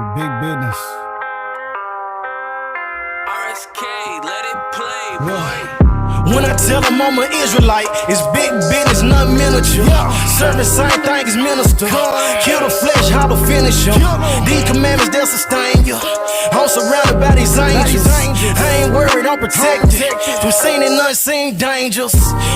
Big business. RSK, let it play, boy. When I tell them I'm an Israelite, it's big business, nothing miniature. Serving same thing as minister. Kill the flesh, how to finish them. These commandments, they'll sustain you. I'm surrounded by these angels. I ain't worried, I'm protected from seen and unseen dangers.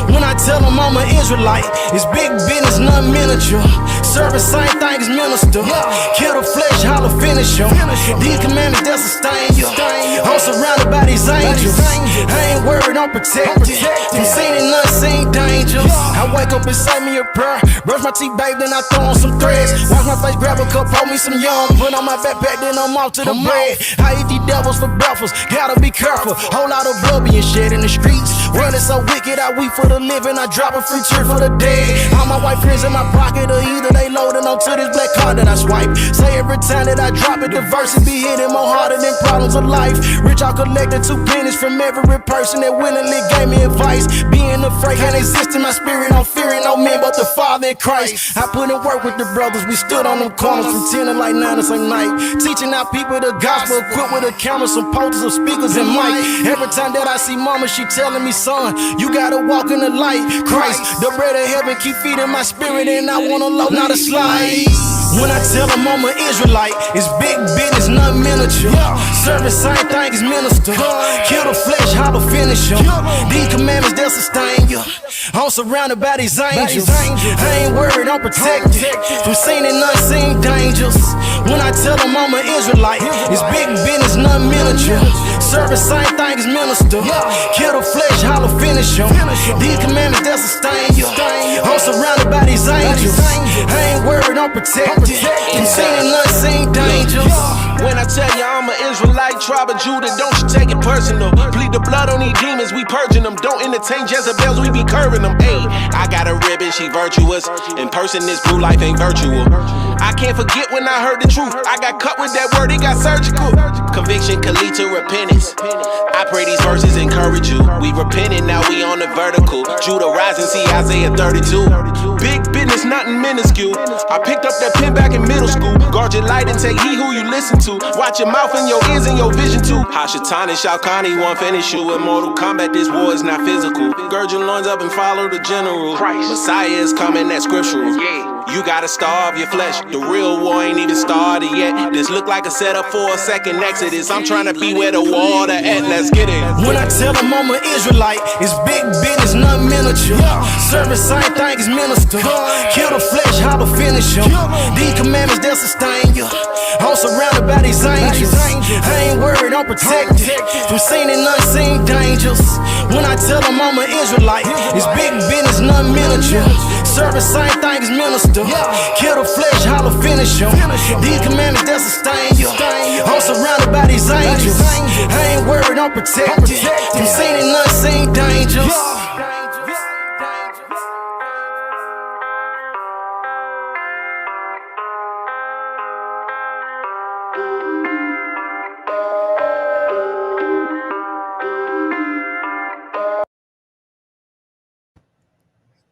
When I tell them I'm an Israelite, it's big business, nothing miniature. Serving same thing as minister. Kill the flesh, how to finish them. These commandments, they'll sustain you. I'm surrounded by these angels. I ain't worried, I'm protected from seen and unseen dangers. I wake up and say me a prayer, brush my teeth, babe, then I throw on some threads. Wash my face, grab a cup, pour me some yum, put on my backpack, then I'm off to the bread. I eat these devils for breakfast, gotta be careful. Whole lot of blood being shed in the streets. World is so wicked, I weep for the living, I drop a free cheer for the dead. All my white friends in my pocket, or either they loading onto this black card that I swipe. Say every time that I drop it, the verses be hitting more harder than problems of life. Rich, I collected 2 pennies from every person that willingly gave me advice. Being afraid can't exist in my spirit, I'm fearing no man but the Father in Christ. I put in work with the brothers, we stood on them corners from 10 to like 9 the same night, teaching our people the gospel, equipped with a camera, some posters, some speakers and mic. Every time that I see mama, she telling me, son, you gotta walk in the light. Christ, the bread of heaven, keep feeding my spirit, and I wanna low, not a slide. When I tell them I'm an Israelite, it's big business, nothing miniature. Serving same thing as minister. Kill the flesh, how to finish them. These commandments, they'll sustain you. I'm surrounded by these angels. I ain't worried, I'm protected from seen and unseen dangers. When I tell them I'm an Israelite, it's big business, nothing miniature. Serving same thing as minister. Kill the flesh, how to finish them. These commandments, they'll sustain you. I'm surrounded by these angels. I ain't worried, I'm protected from seen and unseen dangers. When I tell you I'm an Israelite, tribe of Judah, don't you take it personal. Bleed the blood on these demons, we purging them. Don't entertain Jezebels, we be curving them. Ayy, I got a ribbon, she virtuous. In person, this blue life ain't virtual. I can't forget when I heard the truth. I got cut with that word, it got surgical. Conviction can lead to repentance. I pray these verses encourage you. We repenting, now we on the vertical. Judah rising, see Isaiah 32. Big business, nothing minuscule. I picked up that pen back in middle school. Guard your light and take heed who you listen to. Watch your mouth and your ears and your vision too. Hashatan and Shao Kahn, he won't finish you. In Mortal Kombat, this war is not physical. Gird your loins up and follow the general. Messiah is coming, that's scriptural. You gotta starve your flesh. The real war ain't even started yet. This look like a setup for a second exodus. I'm trying to be where the water at, let's get it. When I tell them I'm an Israelite, it's big business, nothing miniature. Serving same thing as minister. Kill the flesh, how to finish them. These commandments, they'll sustain you. I'm surrounded by these angels. I ain't worried, I'm protected from seen and unseen dangers. When I tell them I'm an Israelite, it's big business, nothing miniature. Serving same thing as minister. Kill the flesh, how to finish them. These commandments, they'll sustain you. I'm surrounded by these angels. I ain't worried, I'm protected from seen and unseen dangers.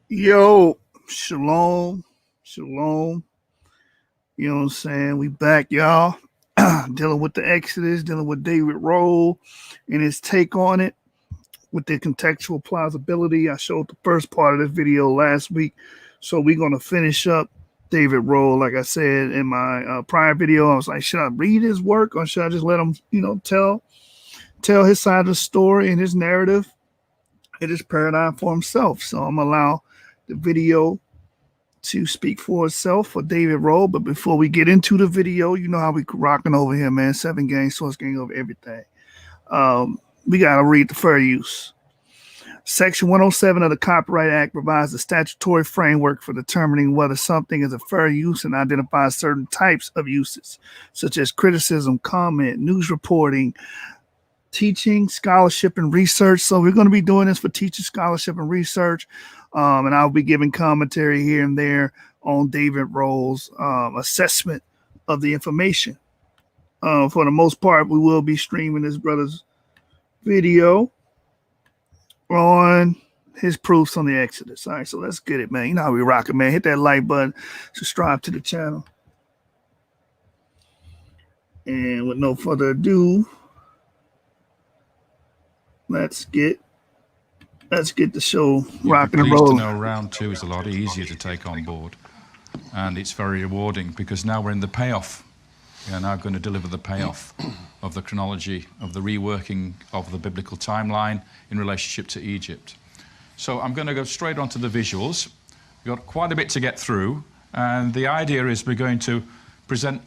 Yo, shalom. You know what I'm saying? We back, y'all. Dealing with the Exodus, dealing with David Rohl and his take on it with the contextual plausibility. I showed the first part of this video last week, so we're going to finish up David Rohl. Like I said in my prior video, I was like, should I read his work or should I just let him, tell his side of the story and his narrative and his paradigm for himself? So I'm going to allow the video to speak for itself for David Rohl. But before we get into the video, you know how we rocking over here, man. 7 gang, source gang over everything. We got to read the fair use. Section 107 of the Copyright Act provides the statutory framework for determining whether something is a fair use and identifies certain types of uses, such as criticism, comment, news reporting, teaching, scholarship, and research. So we're going to be doing this for teaching, scholarship, and research. And I'll be giving commentary here and there on David Rohl's assessment of the information. For the most part, we will be streaming this brother's video on his proofs on the Exodus. All right, so let's get it, man. You know how we rock it, man. Hit that like button, subscribe to the channel. And with no further ado, let's get the show You'll rocking be and pleased to rolling. know round 2 is a lot easier to take on board, and it's very rewarding because now we're in the payoff. We are now going to deliver the payoff of the chronology, of the reworking of the biblical timeline in relationship to Egypt. So I'm going to go straight on to the visuals. We've got quite a bit to get through, and the idea is we're going to present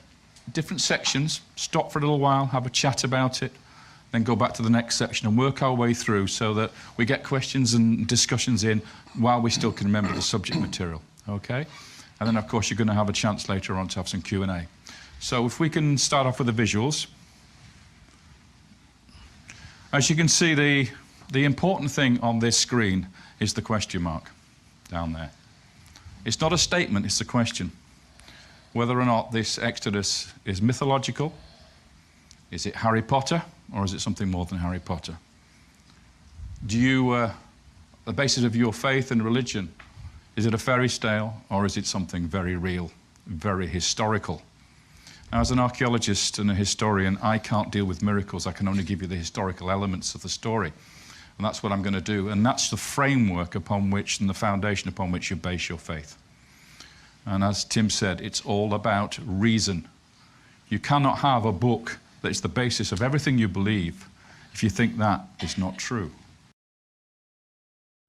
different sections, stop for a little while, have a chat about it, then go back to the next section and work our way through so that we get questions and discussions in while we still can remember the subject material, okay? And then, of course, you're going to have a chance later on to have some Q&A. So if we can start off with the visuals. As you can see, the important thing on this screen is the question mark down there. It's not a statement, it's a question. Whether or not this Exodus is mythological, is it Harry Potter, or is it something more than Harry Potter? Do you, the basis of your faith and religion, is it a fairy tale, or is it something very real, very historical? Now, as an archaeologist and a historian, I can't deal with miracles. I can only give you the historical elements of the story. And that's what I'm going to do. And that's the framework upon which and the foundation upon which you base your faith. And as Tim said, it's all about reason. You cannot have a book that is the basis of everything you believe if you think that is not true.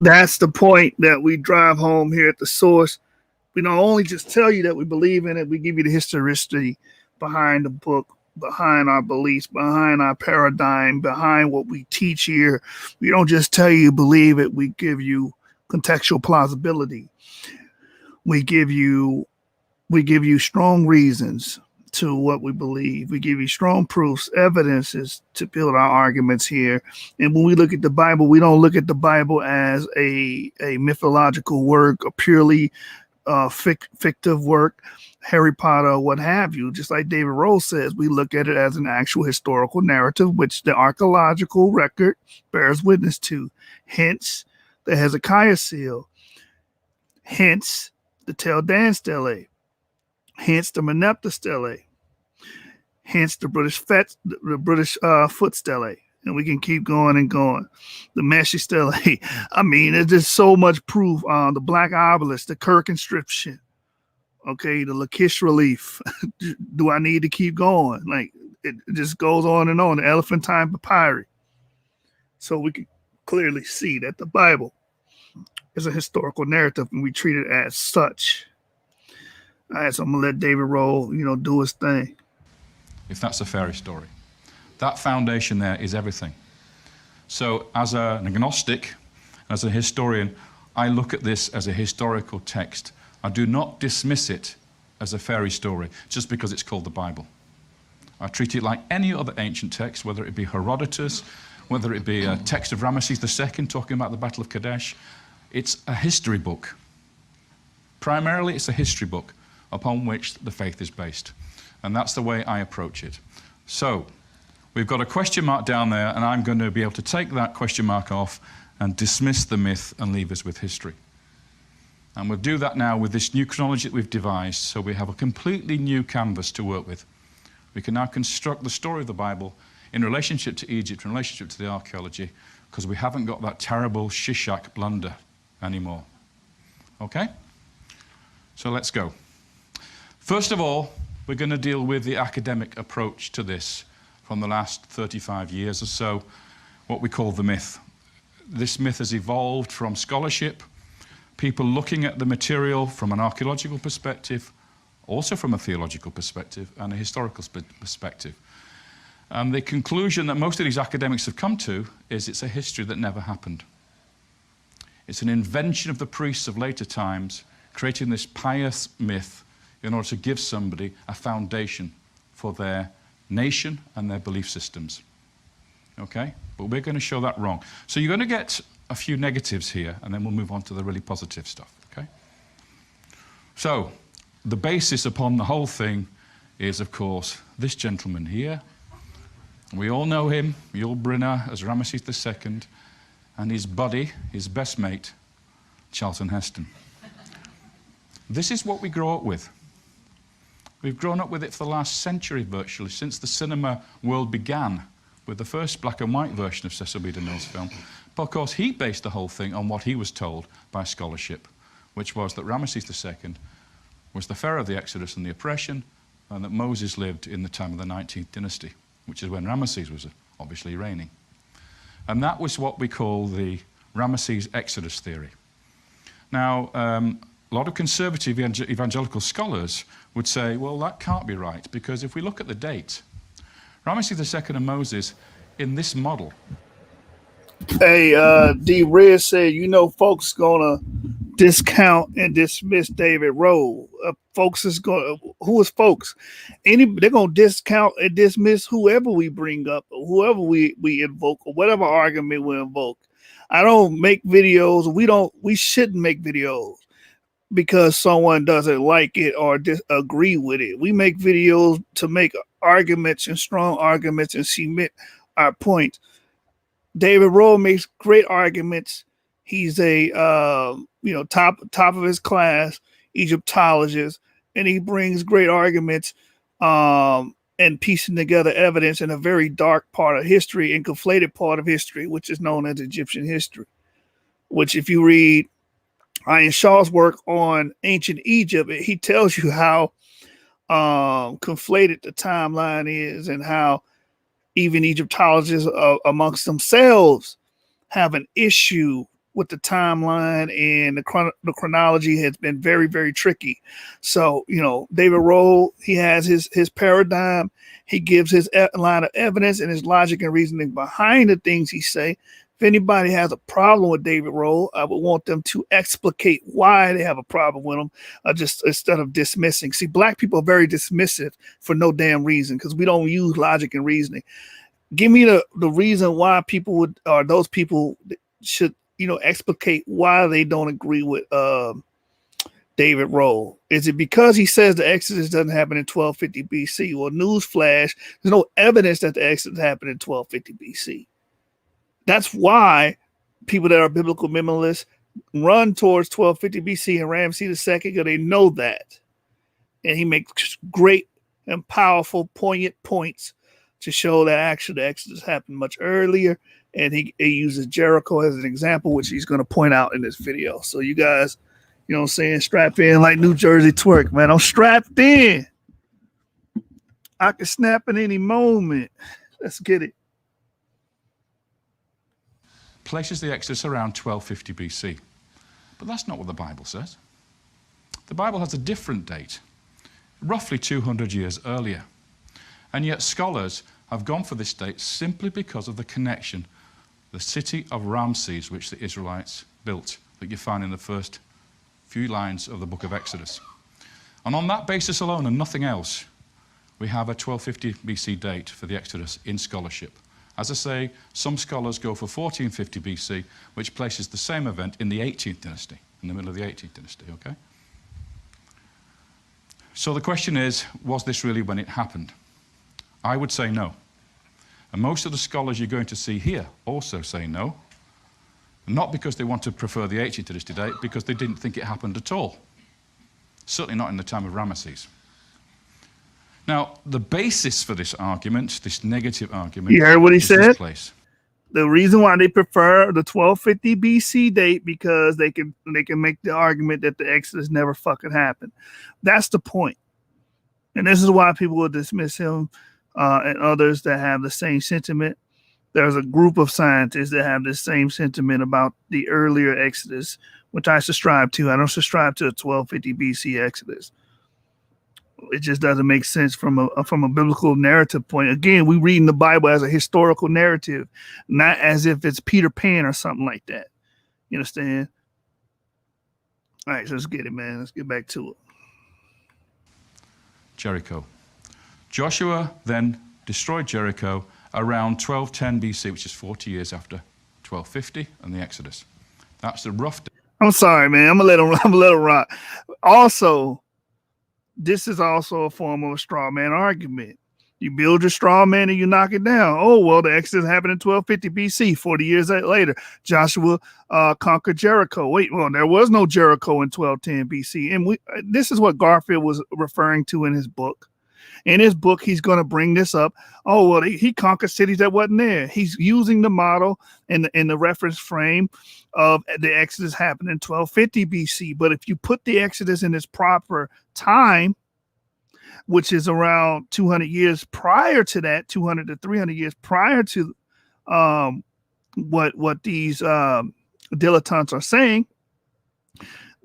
That's the point that we drive home here at the source. We don't only just tell you that we believe in it, we give you the history behind the book, behind our beliefs, behind our paradigm, behind what we teach here. We don't just tell you believe it, we give you contextual plausibility. We give you strong reasons to what we believe. We give you strong proofs, evidences to build our arguments here. And when we look at the Bible, we don't look at the Bible as a mythological work, a purely fictive work, Harry Potter, what have you. Just like David Rohl says, we look at it as an actual historical narrative, which the archaeological record bears witness to. Hence, the Hezekiah seal. Hence, the Tel Dan stele. Hence, the Meneptah stele. Hence, the British foot stele. And we can keep going and going. The Meshi stele. I mean, there's just so much proof on the Black obelisk, the Kirk inscription. Okay, the Lachish relief. Do I need to keep going? Like, it just goes on and on. The Elephantine papyri. So we can clearly see that the Bible is a historical narrative, and we treat it as such. All right, so I'm gonna let David Rohl, do his thing. If that's a fairy story. That foundation there is everything. So as an agnostic, as a historian, I look at this as a historical text. I do not dismiss it as a fairy story just because it's called the Bible. I treat it like any other ancient text, whether it be Herodotus, whether it be a text of Ramesses II talking about the Battle of Kadesh. It's a history book. Primarily, it's a history book upon which the faith is based. And that's the way I approach it. So, we've got a question mark down there, and I'm going to be able to take that question mark off and dismiss the myth and leave us with history. And we'll do that now with this new chronology that we've devised, so we have a completely new canvas to work with. We can now construct the story of the Bible in relationship to Egypt, in relationship to the archaeology, because we haven't got that terrible Shishak blunder anymore. Okay? So let's go. First of all, we're going to deal with the academic approach to this from the last 35 years or so, what we call the myth. This myth has evolved from scholarship, people looking at the material from an archaeological perspective, also from a theological perspective and a historical perspective. And the conclusion that most of these academics have come to is it's a history that never happened. It's an invention of the priests of later times, creating this pious myth in order to give somebody a foundation for their nation and their belief systems. Okay? But we're going to show that wrong. So you're going to get a few negatives here, and then we'll move on to the really positive stuff. Okay? So, the basis upon the whole thing is, of course, this gentleman here. We all know him, Yul Brynner, as Ramesses II, and his buddy, his best mate, Charlton Heston. This is what we grow up with. We've grown up with it for the last century virtually, since the cinema world began with the first black and white version of Cecil B. DeMille's film. But of course, he based the whole thing on what he was told by scholarship, which was that Ramesses II was the pharaoh of the Exodus and the oppression, and that Moses lived in the time of the 19th dynasty, which is when Ramesses was obviously reigning. And that was what we call the Ramesses Exodus theory. Now, a lot of conservative evangelical scholars would say, well, that can't be right, because if we look at the date, Ramesses II and Moses in this model. Hey, D. Red said, you know, folks gonna discount and dismiss David Rohl. Folks is gonna, who is folks? They're gonna discount and dismiss whoever we bring up, or whoever we invoke, or whatever argument we invoke. I don't make videos. We shouldn't make videos because someone doesn't like it or disagree with it. We make videos to make arguments and strong arguments and cement our point. David Rohl makes great arguments. He's a top of his class Egyptologist, and he brings great arguments and piecing together evidence in a very dark part of history and conflated part of history, which is known as Egyptian history. Which, if you read Ian Shaw's work on ancient Egypt, he tells you how conflated the timeline is, and how even Egyptologists amongst themselves have an issue with the timeline, and the chronology has been very, very tricky. So, David Rohl, he has his paradigm. He gives his line of evidence and his logic and reasoning behind the things he say. If anybody has a problem with David Rohl, I would want them to explicate why they have a problem with him, just instead of dismissing. See, black people are very dismissive for no damn reason, because we don't use logic and reasoning. Give me the reason why those people should, explicate why they don't agree with David Rohl. Is it because he says the Exodus doesn't happen in 1250 BC? Well, newsflash, there's no evidence that the Exodus happened in 1250 BC. That's why people that are biblical minimalists run towards 1250 BC and Ramesses II, because they know that. And he makes great and powerful, poignant points to show that actually the Exodus happened much earlier. And he uses Jericho as an example, which he's going to point out in this video. So you guys, strap in like New Jersey twerk, man. I'm strapped in. I can snap at any moment. Let's get it. Places the Exodus around 1250 BC. But that's not what the Bible says. The Bible has a different date, roughly 200 years earlier. And yet scholars have gone for this date simply because of the connection, the city of Ramses, which the Israelites built, that you find in the first few lines of the book of Exodus. And on that basis alone and nothing else, we have a 1250 BC date for the Exodus in scholarship. As I say, some scholars go for 1450 BC, which places the same event in the 18th dynasty, in the middle of the 18th dynasty, okay? So the question is, was this really when it happened? I would say no. And most of the scholars you're going to see here also say no. Not because they want to prefer the 18th dynasty date, because they didn't think it happened at all. Certainly not in the time of Ramesses. Now, the basis for this argument, this negative argument, you heard what he said? This place. The reason why they prefer the 1250 BC date, because they can make the argument that the Exodus never fucking happened. That's the point. And this is why people will dismiss him and others that have the same sentiment. There's a group of scientists that have the same sentiment about the earlier Exodus, which I subscribe to. I don't subscribe to the 1250 BC Exodus. It just doesn't make sense from a biblical narrative point. Again, we read in the Bible as a historical narrative, not as if it's Peter Pan or something like that. You understand? All right, so let's get it, man. Let's get back to it. Jericho. Joshua then destroyed Jericho around 1210 BC, which is 40 years after 1250 and the Exodus. That's the rough. I'm sorry, man. I'm gonna let him rock. Also, this is also a form of a straw man argument. You build your straw man and you knock it down. Oh, well, the Exodus happened in 1250 BC. 40 years later, Joshua conquered Jericho. Wait, well, there was no Jericho in 1210 BC. And this is what Garfield was referring to in his book. In his book, he's going to bring this up. Oh, well, he conquered cities that wasn't there. He's using the model in the reference frame of the Exodus happened in 1250 BC. But if you put the Exodus in its proper time, which is around 200 years prior to that, 200 to 300 years prior to what these dilettantes are saying,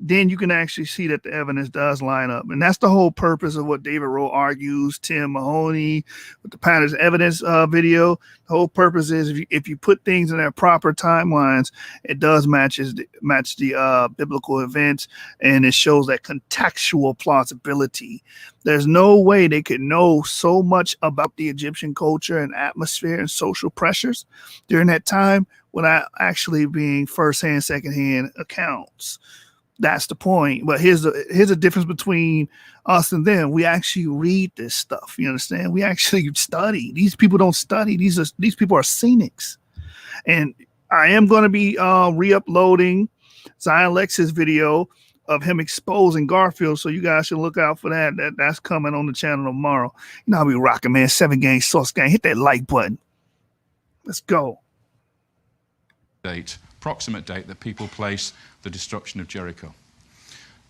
then you can actually see that the evidence does line up. And that's the whole purpose of what David Rohl argues, Tim Mahoney, with the Patterns Evidence video. The whole purpose is if you put things in their proper timelines, it does match the biblical events, and it shows that contextual plausibility. There's no way they could know so much about the Egyptian culture and atmosphere and social pressures during that time without actually being firsthand, secondhand accounts. That's the point. But here's a difference between us and them. We actually read this stuff. You understand? We actually study. These people don't study. These people are cynics. And I am going to be re-uploading Zion Lex's video of him exposing Garfield, so you guys should look out for that. That's coming on the channel tomorrow. You know how we rocking, man. 7 Gang, Sauce Gang. Hit that like button. Let's go. Approximate date that people place the destruction of Jericho.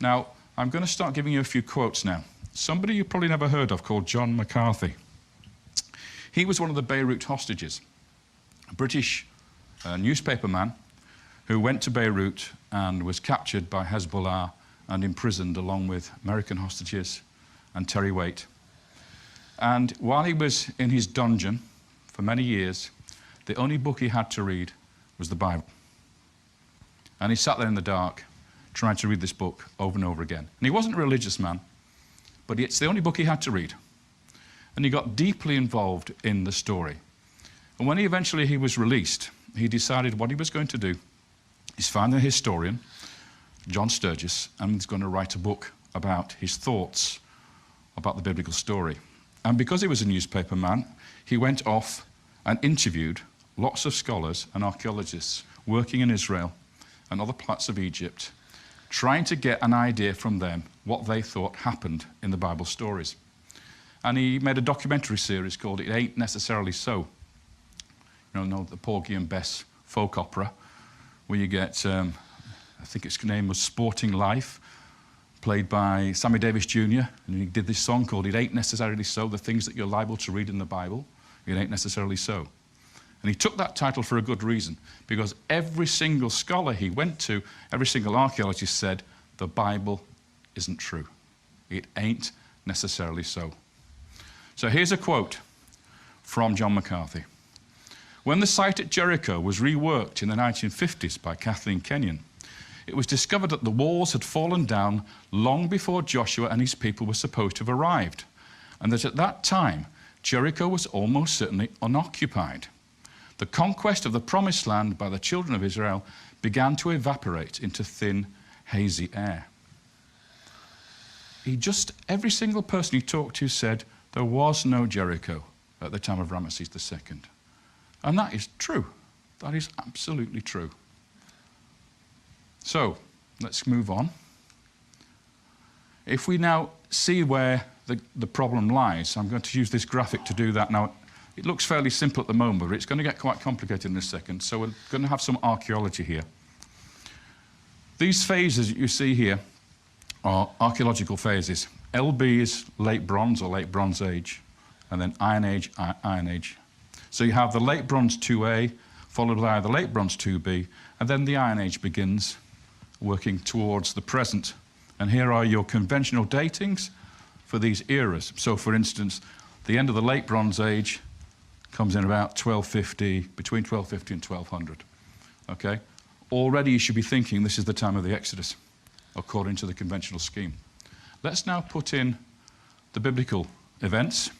Now, I'm going to start giving you a few quotes now. Somebody you probably never heard of called John McCarthy. He was one of the Beirut hostages, a British newspaperman who went to Beirut and was captured by Hezbollah and imprisoned along with American hostages and Terry Waite. And while he was in his dungeon for many years, the only book he had to read was the Bible. And he sat there in the dark trying to read this book over and over again. And he wasn't a religious man, but it's the only book he had to read. And he got deeply involved in the story. And when he was released, he decided what he was going to do is find a historian, John Sturgis, and he's going to write a book about his thoughts about the biblical story. And because he was a newspaper man, he went off and interviewed lots of scholars and archaeologists working in Israel and other parts of Egypt, trying to get an idea from them what they thought happened in the Bible stories. And he made a documentary series called It Ain't Necessarily So. You know the Porgy and Bess folk opera, where you get, I think its name was Sporting Life, played by Sammy Davis Jr., and he did this song called It Ain't Necessarily So, the things that you're liable to read in the Bible, it ain't necessarily so. And he took that title for a good reason, because every single scholar he went to, every single archaeologist said, the Bible isn't true. It ain't necessarily so. So here's a quote from John McCarthy. When the site at Jericho was reworked in the 1950s by Kathleen Kenyon, it was discovered that the walls had fallen down long before Joshua and his people were supposed to have arrived, and that at that time, Jericho was almost certainly unoccupied. The conquest of the promised land by the children of Israel began to evaporate into thin, hazy air. Every single person he talked to said there was no Jericho at the time of Ramesses II. And that is true. That is absolutely true. So, let's move on. If we now see where the problem lies, I'm going to use this graphic to do that. Now, it looks fairly simple at the moment, but it's going to get quite complicated in a second. So we're going to have some archaeology here. These phases that you see here are archaeological phases. LB is late bronze or late bronze age, and then Iron Age, Iron Age. So you have the late bronze 2A, followed by the late bronze 2B, and then the Iron Age begins, working towards the present. And here are your conventional datings for these eras. So for instance, the end of the late Bronze Age comes in about 1250, between 1250 and 1200, okay? Already you should be thinking this is the time of the Exodus, according to the conventional scheme. Let's now put in the biblical events.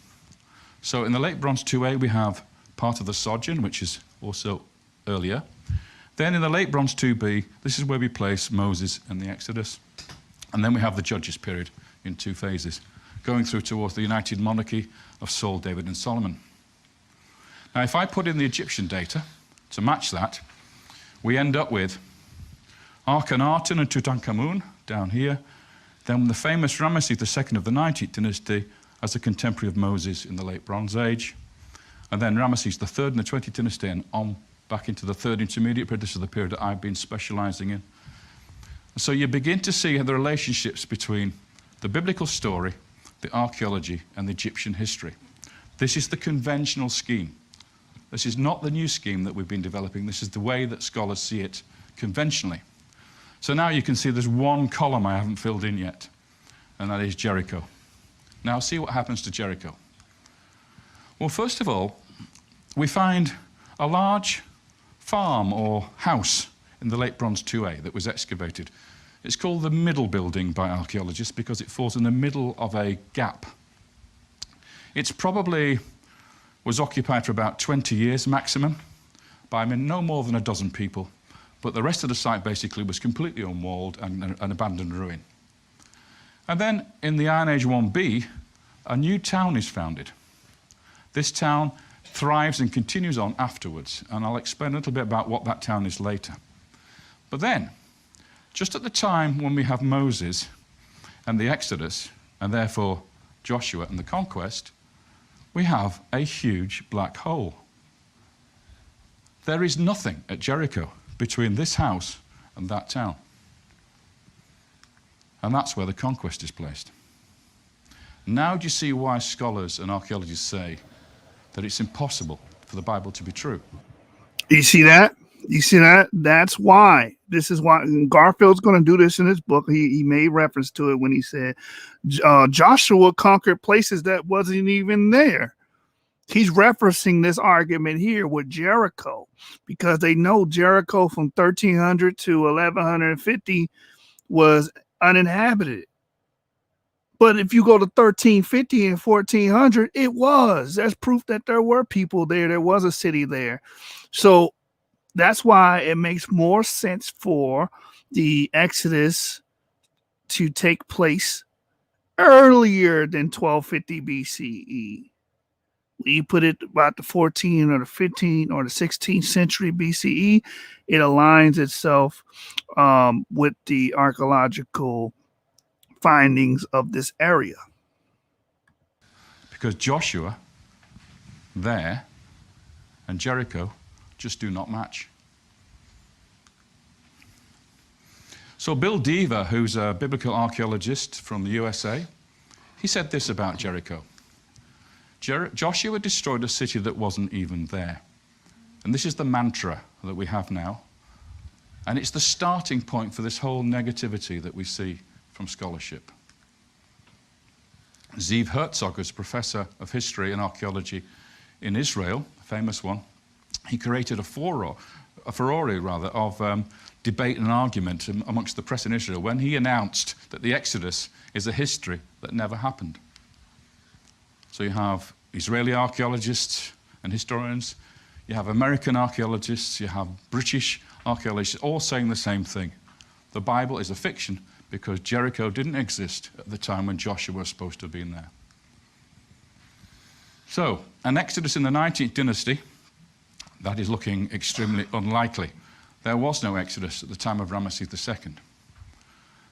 So in the late Bronze 2A, we have part of the Sojourn, which is also earlier. Then in the late Bronze 2B, this is where we place Moses and the Exodus. And then we have the Judges period in 2 phases. going through towards the united monarchy of Saul, David, and Solomon. Now, if I put in the Egyptian data to match that, we end up with Akhenaten and Tutankhamun down here, then the famous Ramesses II of the 19th dynasty as a contemporary of Moses in the late Bronze Age, and then Ramesses III in the 20th dynasty and on back into the third intermediate period. This is the period that I've been specializing in. So you begin to see the relationships between the biblical story, the archaeology, and the Egyptian history. This is the conventional scheme. This is not the new scheme that we've been developing. This is the way that scholars see it conventionally. So now you can see there's one column I haven't filled in yet, and that is Jericho. Now see what happens to Jericho. Well, first of all, we find a large farm or house in the late Bronze 2A that was excavated. It's called the Middle Building by archaeologists because it falls in the middle of a gap. It's probably was occupied for about 20 years maximum by no more than a dozen people, but the rest of the site basically was completely unwalled and an abandoned ruin. And then in the Iron Age 1B, a new town is founded. This town thrives and continues on afterwards, and I'll explain a little bit about what that town is later. But then, just at the time when we have Moses and the Exodus, and therefore Joshua and the conquest, we have a huge black hole. There is nothing at Jericho between this house and that town. And that's where the conquest is placed. Now do you see why scholars and archaeologists say that it's impossible for the Bible to be true? You see that? You see that? That's why. This is why Garfield's going to do this in his book. He made reference to it when he said Joshua conquered places that wasn't even there. He's referencing this argument here with Jericho because they know Jericho from 1300 to 1150 was uninhabited. But if you go to 1350 and 1400, it was. That's proof that there were people there. There was a city there. So that's why it makes more sense for the Exodus to take place earlier than 1250 BCE. When you put it about the 14 or the 15 or the 16th century BCE, it aligns itself with the archaeological findings of this area. Because Joshua there and Jericho just do not match. So Bill Deaver, who's a biblical archaeologist from the USA, he said this about Jericho. Joshua destroyed a city that wasn't even there. And this is the mantra that we have now. And it's the starting point for this whole negativity that we see from scholarship. Zeev Herzog, who's professor of history and archaeology in Israel, a famous one, he created a furore of debate and argument amongst the press in Israel when he announced that the Exodus is a history that never happened. So you have Israeli archaeologists and historians, you have American archaeologists, you have British archaeologists, all saying the same thing. The Bible is a fiction because Jericho didn't exist at the time when Joshua was supposed to have been there. So, an Exodus in the 19th dynasty, that is looking extremely unlikely. There was no Exodus at the time of Ramesses II.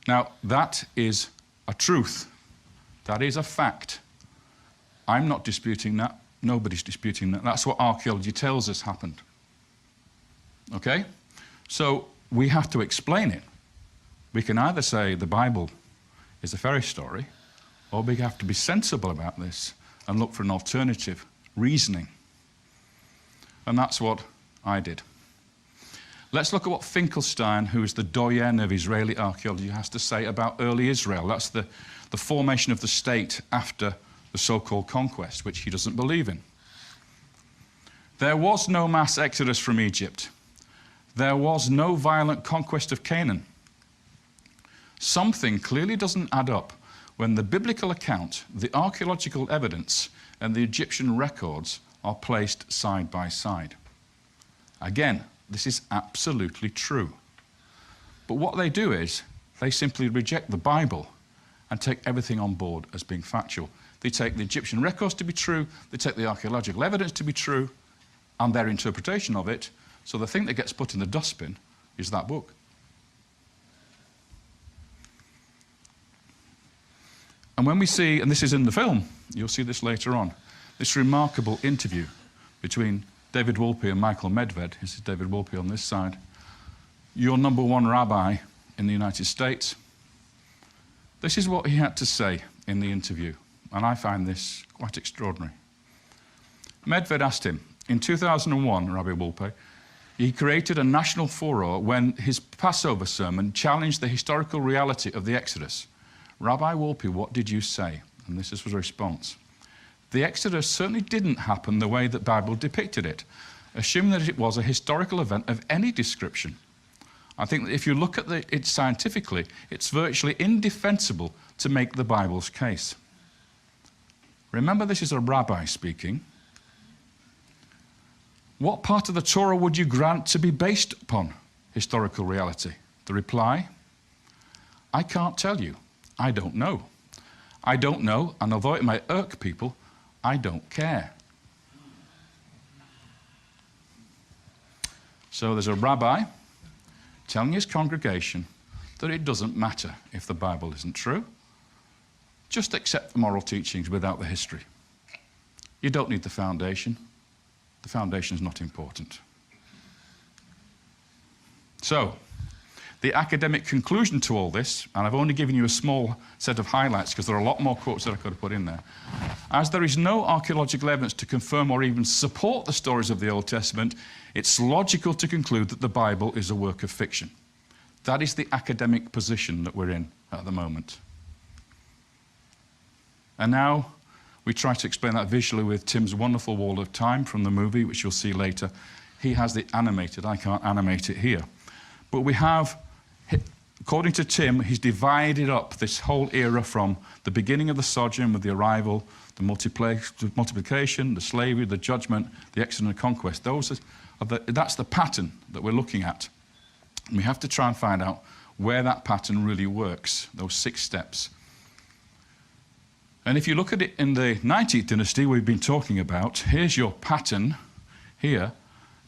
Now, that is a truth. That is a fact. I'm not disputing that. Nobody's disputing that. That's what archaeology tells us happened. Okay? So, we have to explain it. We can either say the Bible is a fairy story, or we have to be sensible about this and look for an alternative reasoning. And that's what I did. Let's look at what Finkelstein, who is the doyen of Israeli archaeology, has to say about early Israel. That's the formation of the state after the so-called conquest, which he doesn't believe in. There was no mass exodus from Egypt. There was no violent conquest of Canaan. Something clearly doesn't add up when the biblical account, the archaeological evidence, and the Egyptian records are placed side by side. Again, this is absolutely true. But what they do is they simply reject the Bible and take everything on board as being factual. They take the Egyptian records to be true, they take the archaeological evidence to be true, and their interpretation of it. So the thing that gets put in the dustbin is that book. And when we see, and this is in the film, you'll see this later on, this remarkable interview between David Wolpe and Michael Medved. This is David Wolpe on this side. Your number one rabbi in the United States. This is what he had to say in the interview, and I find this quite extraordinary. Medved asked him, in 2001, Rabbi Wolpe, he created a national furor when his Passover sermon challenged the historical reality of the Exodus. Rabbi Wolpe, what did you say? And this is his response. The Exodus certainly didn't happen the way the Bible depicted it, assuming that it was a historical event of any description. I think that if you look at it scientifically, it's virtually indefensible to make the Bible's case. Remember, this is a rabbi speaking. What part of the Torah would you grant to be based upon historical reality? The reply, I can't tell you. I don't know. I don't know, and although it might irk people, I don't care. So there's a rabbi telling his congregation that it doesn't matter if the Bible isn't true. Just accept the moral teachings without the history. You don't need the foundation. The foundation is not important. So, the academic conclusion to all this, and I've only given you a small set of highlights because there are a lot more quotes that I could have put in there. As there is no archaeological evidence to confirm or even support the stories of the Old Testament, it's logical to conclude that the Bible is a work of fiction. That is the academic position that we're in at the moment. And now we try to explain that visually with Tim's wonderful wall of time from the movie, which you'll see later. He has it animated. I can't animate it here. But we have, according to Tim, he's divided up this whole era from the beginning of the sojourn with the arrival, the multiplication, the slavery, the judgment, the exodus and the conquest. That's the pattern that we're looking at. And we have to try and find out where that pattern really works, those 6 steps. And if you look at it in the 19th dynasty we've been talking about, here's your pattern here.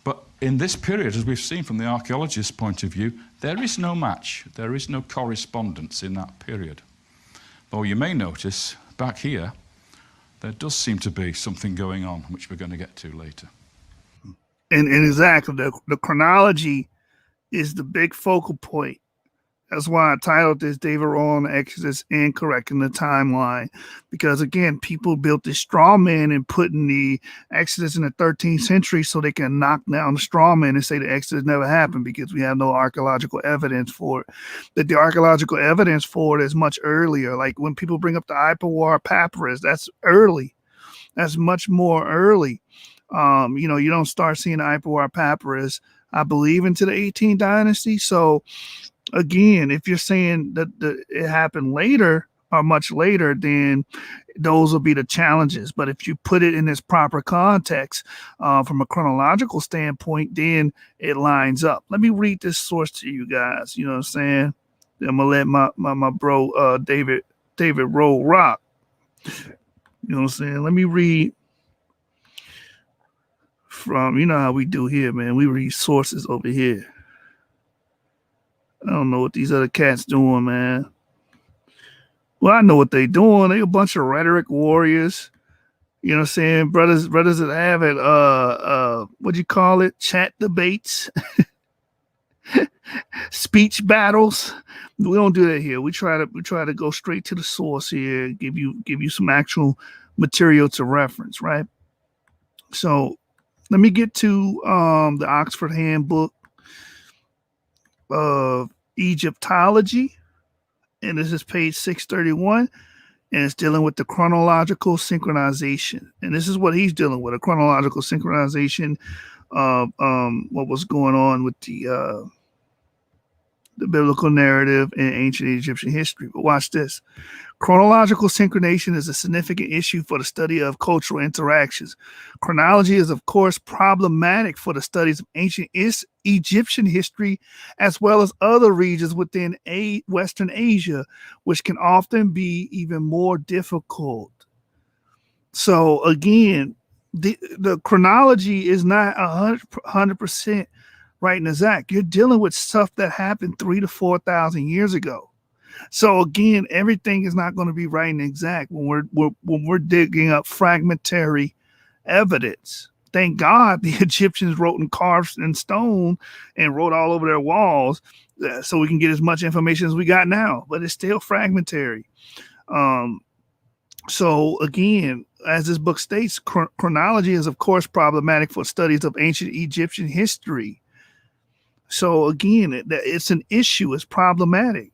But in this period, as we've seen from the archaeologist's point of view, there is no match. There is no correspondence in that period. Though you may notice back here, there does seem to be something going on, which we're going to get to later. And exactly, the chronology is the big focal point. That's why I titled this David Rohl and the Exodus Incorrect in the Timeline. Because again, people built this straw man and putting the Exodus in the 13th century so they can knock down the straw man and say the Exodus never happened because we have no archaeological evidence for it. That the archaeological evidence for it is much earlier. Like when people bring up the Ipuwer papyrus, that's early. That's much more early. You don't start seeing the Ipuwer papyrus, I believe, into the 18th dynasty. So again, if you're saying that it happened later or much later, then those will be the challenges. But if you put it in its proper context from a chronological standpoint, then it lines up. Let me read this source to you guys. You know what I'm saying? I'm going to let my bro David Rohl rock. You know what I'm saying? Let me read from, you know how we do here, man. We read sources over here. I don't know what these other cats doing, man. Well, I know what they doing. They a bunch of rhetoric warriors. You know what I'm saying? Brothers that have it, what do you call it? Chat debates. Speech battles. We don't do that here. We try to go straight to the source here, give you some actual material to reference, right? So let me get to the Oxford Handbook of Egyptology, and this is page 631, and it's dealing with the chronological synchronization. And this is what he's dealing with, a chronological synchronization of what was going on with the the biblical narrative in ancient Egyptian history. But watch this. Chronological synchronization is a significant issue for the study of cultural interactions. Chronology is, of course, problematic for the studies of ancient Egyptian history, as well as other regions within Western Asia, which can often be even more difficult. So again, the chronology is not 100% right and exact. You're dealing with stuff that happened 3,000 to 4,000 years ago. So again, everything is not going to be right and exact when we're digging up fragmentary evidence. Thank God the Egyptians wrote and carved in stone and wrote all over their walls, so we can get as much information as we got now. But it's still fragmentary. So again, as this book states, chronology is of course problematic for studies of ancient Egyptian history. So again, it's an issue. It's problematic,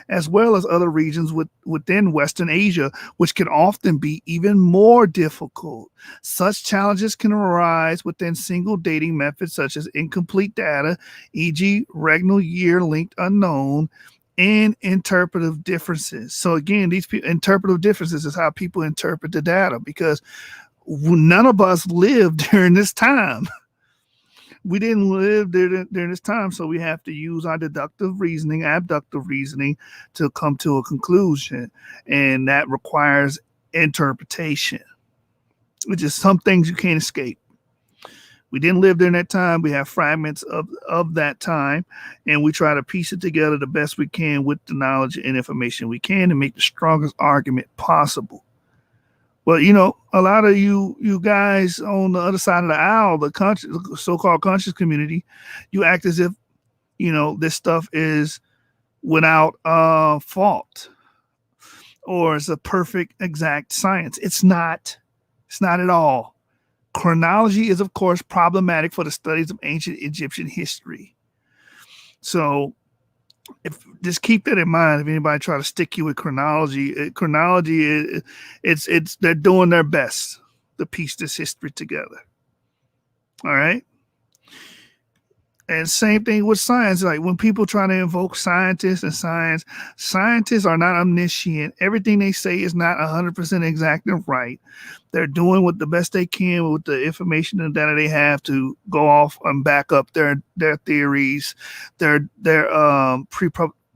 as well as other regions within Western Asia, which can often be even more difficult. Such challenges can arise within single dating methods such as incomplete data, e.g. regnal year linked unknown, and interpretive differences. So again, these interpretive differences is how people interpret the data, because none of us lived during this time. We didn't live during this time, so we have to use our deductive reasoning, abductive reasoning to come to a conclusion, and that requires interpretation, which is some things you can't escape. We didn't live during that time. We have fragments of that time, and we try to piece it together the best we can with the knowledge and information we can to make the strongest argument possible. But, you know, a lot of you guys on the other side of the aisle, the so-called conscious community, you act as if, you know, this stuff is without fault or it's a perfect, exact science. It's not. It's not at all. Chronology is, of course, problematic for the studies of ancient Egyptian history. So just keep that in mind. If anybody try to stick you with chronology, it's they're doing their best to piece this history together. All right. And same thing with science. Like when people try to invoke scientists and scientists are not omniscient. Everything they say is not 100% exact and right. They're doing what the best they can with the information and data they have to go off and back up their theories, their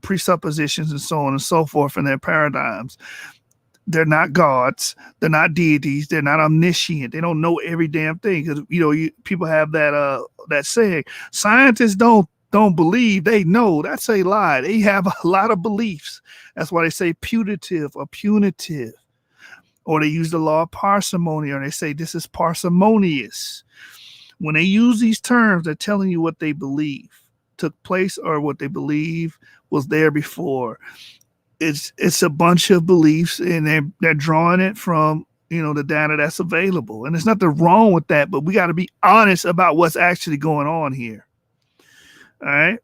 presuppositions, and so on and so forth, and their paradigms. They're not gods. They're not deities. They're not omniscient. They don't know every damn thing, because people have that saying, scientists don't believe, they know. That's a lie. They have a lot of beliefs. That's why they say putative or punitive, or they use the law of parsimony, or they say this is parsimonious. When they use these terms, they're telling you what they believe took place or what they believe was there before. It's a bunch of beliefs, and they're drawing it from the data that's available, and there's nothing wrong with that. But we got to be honest about what's actually going on here. All right,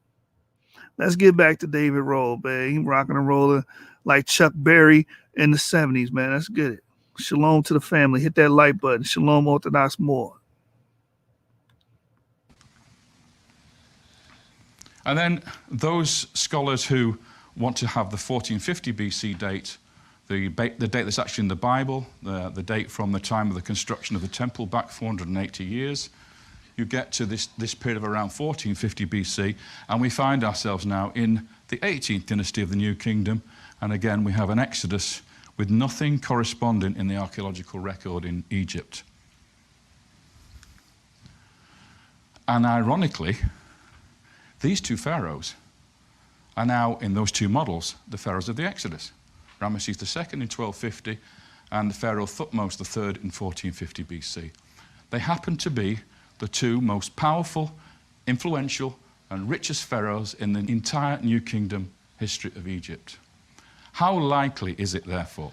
let's get back to David Rohl, man. He rocking and rolling like Chuck Berry in the 70s, man. Let's get it. Shalom to the family. Hit that like button. Shalom Orthodox more. And then those scholars who want to have the 1450 BC date, the date that's actually in the Bible, the date from the time of the construction of the temple back 480 years, you get to this period of around 1450 BC, and we find ourselves now in the 18th dynasty of the New Kingdom, and again we have an exodus with nothing corresponding in the archaeological record in Egypt. And ironically, these two pharaohs are now, in those two models, the pharaohs of the Exodus. Ramesses II in 1250 and Pharaoh Thutmose III in 1450 BC. They happen to be the two most powerful, influential, and richest pharaohs in the entire New Kingdom history of Egypt. How likely is it, therefore,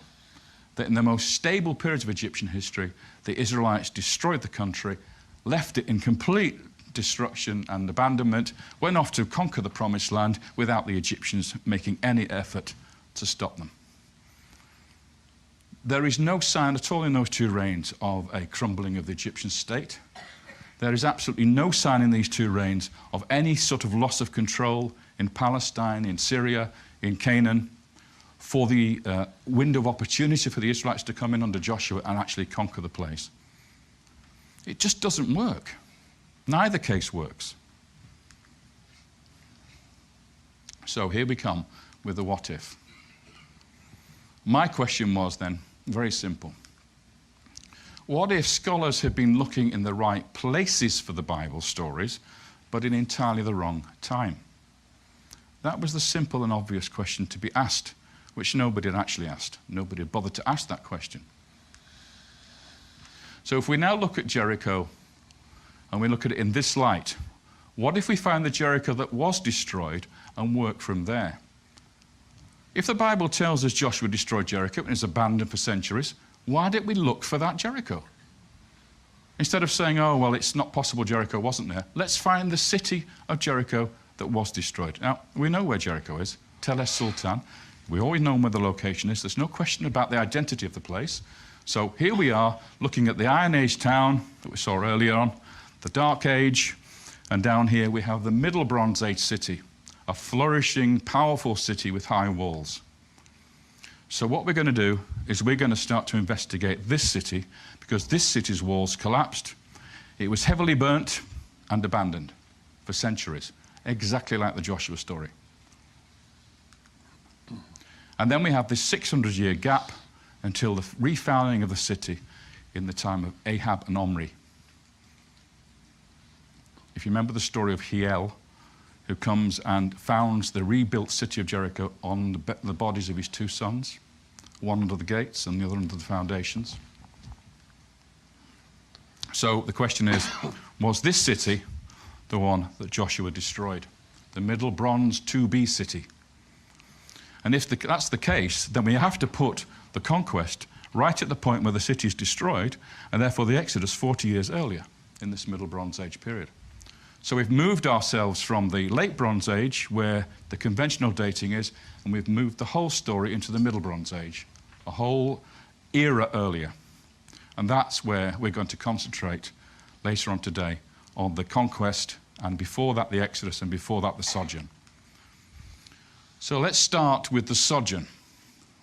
that in the most stable periods of Egyptian history, the Israelites destroyed the country, left it in complete destruction and abandonment, went off to conquer the promised land without the Egyptians making any effort to stop them? There is no sign at all in those two reigns of a crumbling of the Egyptian state. There is absolutely no sign in these 2 reigns of any sort of loss of control in Palestine, in Syria, in Canaan, for the window of opportunity for the Israelites to come in under Joshua and actually conquer the place. It just doesn't work. Neither case works. So here we come with the what if. My question was then very simple. What if scholars had been looking in the right places for the Bible stories, but in entirely the wrong time? That was the simple and obvious question to be asked, which nobody had actually asked. Nobody had bothered to ask that question. So if we now look at Jericho, and we look at it in this light, what if we find the Jericho that was destroyed and work from there? If the Bible tells us Joshua destroyed Jericho and is abandoned for centuries, why didn't we look for that Jericho? Instead of saying, oh, well, it's not possible Jericho wasn't there, let's find the city of Jericho that was destroyed. Now, we know where Jericho is, Tel Es Sultan. We always know where the location is. There's no question about the identity of the place. So here we are looking at the Iron Age town that we saw earlier on, the Dark Age, and down here we have the Middle Bronze Age city, a flourishing, powerful city with high walls. So what we're going to do is we're going to start to investigate this city, because this city's walls collapsed. It was heavily burnt and abandoned for centuries, exactly like the Joshua story. And then we have this 600-year gap until the refounding of the city in the time of Ahab and Omri. If you remember the story of Hiel, who comes and founds the rebuilt city of Jericho on the bodies of his 2 sons, one under the gates and the other under the foundations. So the question is, was this city the one that Joshua destroyed? The Middle Bronze 2B city? And if that's the case, then we have to put the conquest right at the point where the city is destroyed, and therefore the Exodus 40 years earlier in this Middle Bronze Age period. So we've moved ourselves from the Late Bronze Age, where the conventional dating is, and we've moved the whole story into the Middle Bronze Age, a whole era earlier. And that's where we're going to concentrate later on today, on the conquest, and before that the Exodus, and before that the sojourn. So let's start with the sojourn.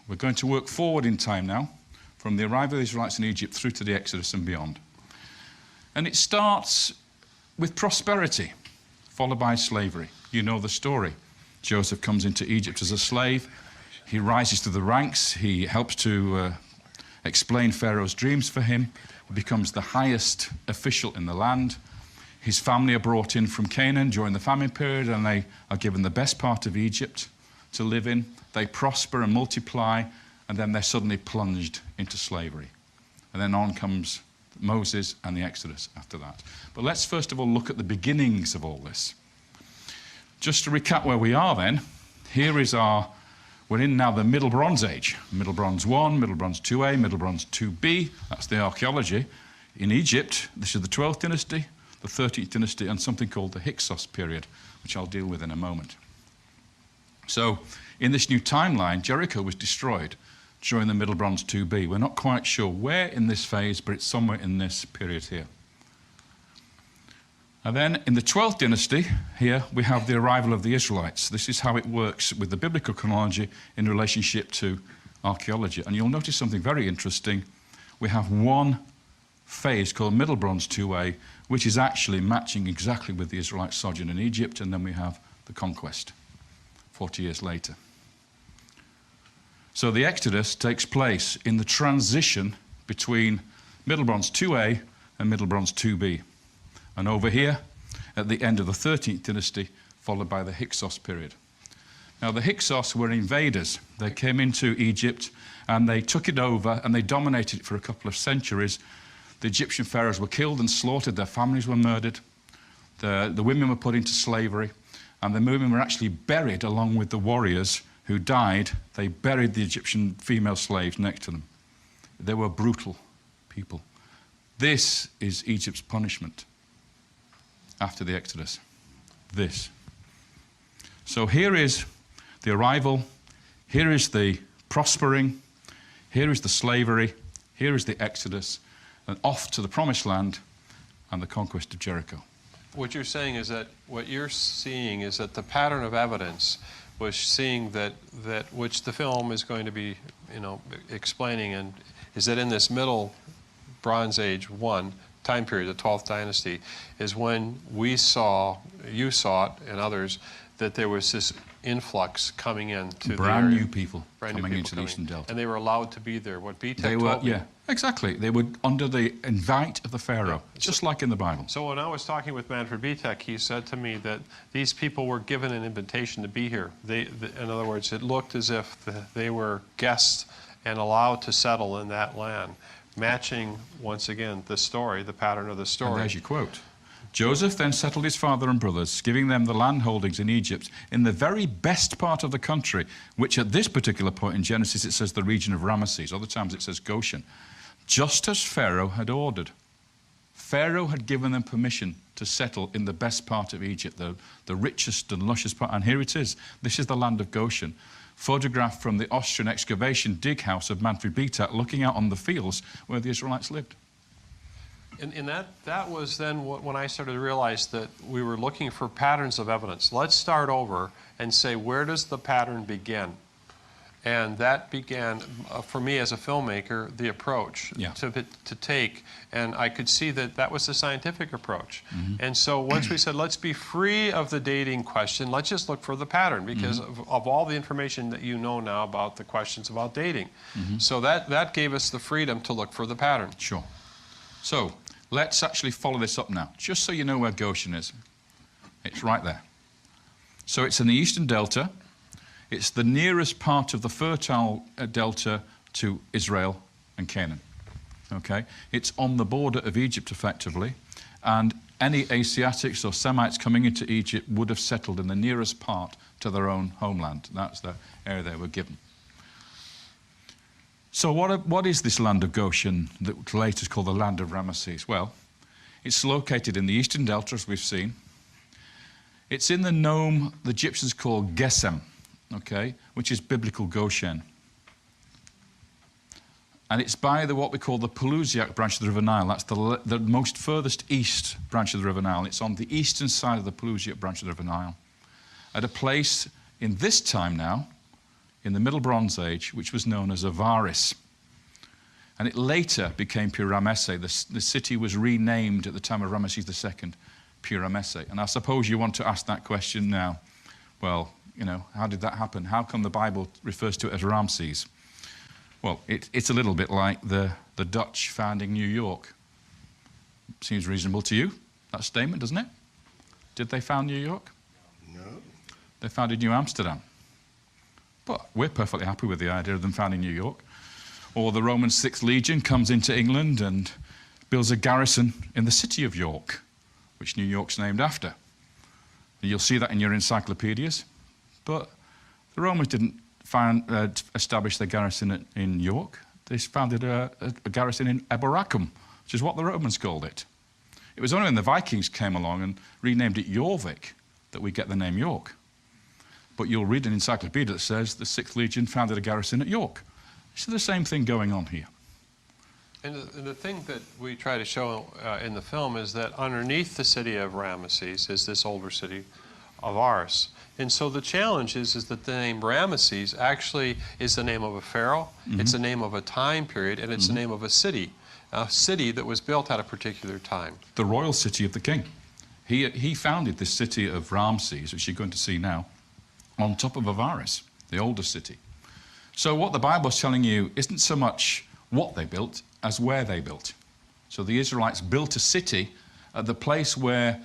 We're going to work forward in time now, from the arrival of the Israelites in Egypt through to the Exodus and beyond. And it starts with prosperity, followed by slavery. You know the story. Joseph comes into Egypt as a slave. He rises to the ranks. He helps to explain Pharaoh's dreams for him. He becomes the highest official in the land. His family are brought in from Canaan during the famine period, and they are given the best part of Egypt to live in. They prosper and multiply, and then they're suddenly plunged into slavery. And then on comes Moses and the Exodus after that. But let's first of all look at the beginnings of all this. Just to recap where we are then, here is we're in now the Middle Bronze Age. Middle Bronze 1, Middle Bronze 2A, Middle Bronze 2B, that's the archaeology. In Egypt, this is the 12th dynasty, the 13th dynasty, and something called the Hyksos period, which I'll deal with in a moment. So in this new timeline, Jericho was destroyed during the Middle Bronze 2B. We're not quite sure where in this phase, but it's somewhere in this period here. And then in the 12th dynasty, here we have the arrival of the Israelites. This is how it works with the biblical chronology in relationship to archaeology. And you'll notice something very interesting. We have one phase called Middle Bronze 2A, which is actually matching exactly with the Israelite sojourn in Egypt, and then we have the conquest 40 years later. So the Exodus takes place in the transition between Middle Bronze 2A and Middle Bronze 2B. And over here, at the end of the 13th dynasty, followed by the Hyksos period. Now, the Hyksos were invaders. They came into Egypt, and they took it over, and they dominated it for a couple of centuries. The Egyptian pharaohs were killed and slaughtered. Their families were murdered. The women were put into slavery, and the women were actually buried along with the warriors who died. They buried the Egyptian female slaves next to them. They were brutal people. This is Egypt's punishment after the Exodus. This. So here is the arrival, here is the prospering, here is the slavery, here is the Exodus, and off to the promised land, and the conquest of Jericho. What you're saying is that the pattern of evidence was seeing that which the film is going to be, explaining, and is that in this middle Bronze Age 1 time period, the 12th dynasty, is when you saw it, and others, that there was this influx coming into brand the area. new people coming into the Eastern Delta. And they were allowed to be there. What BTEC They were, told me. yeah, exactly. They were under the invite of the Pharaoh, just like in the Bible. So when I was talking with Manfred BTEC, he said to me that these people were given an invitation to be here. In other words, it looked as if they were guests and allowed to settle in that land, matching, once again, the story, the pattern of the story. And there's your quote. Joseph then settled his father and brothers, giving them the land holdings in Egypt in the very best part of the country, which at this particular point in Genesis it says the region of Ramesses. Other times it says Goshen, just as Pharaoh had ordered. Pharaoh had given them permission to settle in the best part of Egypt, the richest and luscious part. And here it is. This is the land of Goshen. Photographed from the Austrian excavation dig house of Manfred BTEC, looking out on the fields where the Israelites lived. And that was then when I started to realize that we were looking for patterns of evidence. Let's start over and say, where does the pattern begin? And that began, for me as a filmmaker, the approach to take. And I could see that was the scientific approach. Mm-hmm. And so once we said, let's be free of the dating question, let's just look for the pattern, because of all the information that you know now about the questions about dating. Mm-hmm. So that gave us the freedom to look for the pattern. Sure. So let's actually follow this up now, just so you know where Goshen is. It's right there. So it's in the Eastern Delta. It's the nearest part of the fertile delta to Israel and Canaan. Okay? It's on the border of Egypt, effectively, and any Asiatics or Semites coming into Egypt would have settled in the nearest part to their own homeland. That's the area they were given. So what is this land of Goshen that later is called the land of Ramesses? Well, it's located in the Eastern Delta, as we've seen. It's in the nome the Egyptians call Gesem, okay, which is biblical Goshen. And it's by what we call the Pelusiac branch of the River Nile. That's the most furthest east branch of the River Nile. It's on the eastern side of the Pelusiac branch of the River Nile, at a place in this time now, in the Middle Bronze Age, which was known as Avaris. And it later became Pyramesse. The city was renamed at the time of Ramesses II, Pyramesse. And I suppose you want to ask that question now. Well, how did that happen? How come the Bible refers to it as Ramses? Well, it's a little bit like the Dutch founding New York. Seems reasonable to you, that statement, doesn't it? Did they found New York? No. They founded New Amsterdam. But we're perfectly happy with the idea of them founding New York. Or the Roman 6th Legion comes into England and builds a garrison in the city of York, which New York's named after. And you'll see that in your encyclopedias. But the Romans didn't establish their garrison in York. They founded a garrison in Eboracum, which is what the Romans called it. It was only when the Vikings came along and renamed it Jorvik that we get the name York. But you'll read an encyclopedia that says the 6th Legion founded a garrison at York. So the same thing going on here. And the thing that we try to show in the film is that underneath the city of Ramesses is this older city of Ars. And so the challenge is that the name Ramesses actually is the name of a pharaoh, it's the name of a time period, and it's the name of a city that was built at a particular time. The royal city of the king. He founded this city of Ramses, which you're going to see now, on top of Avaris, the older city. So what the Bible's telling you isn't so much what they built as where they built. So the Israelites built a city at the place where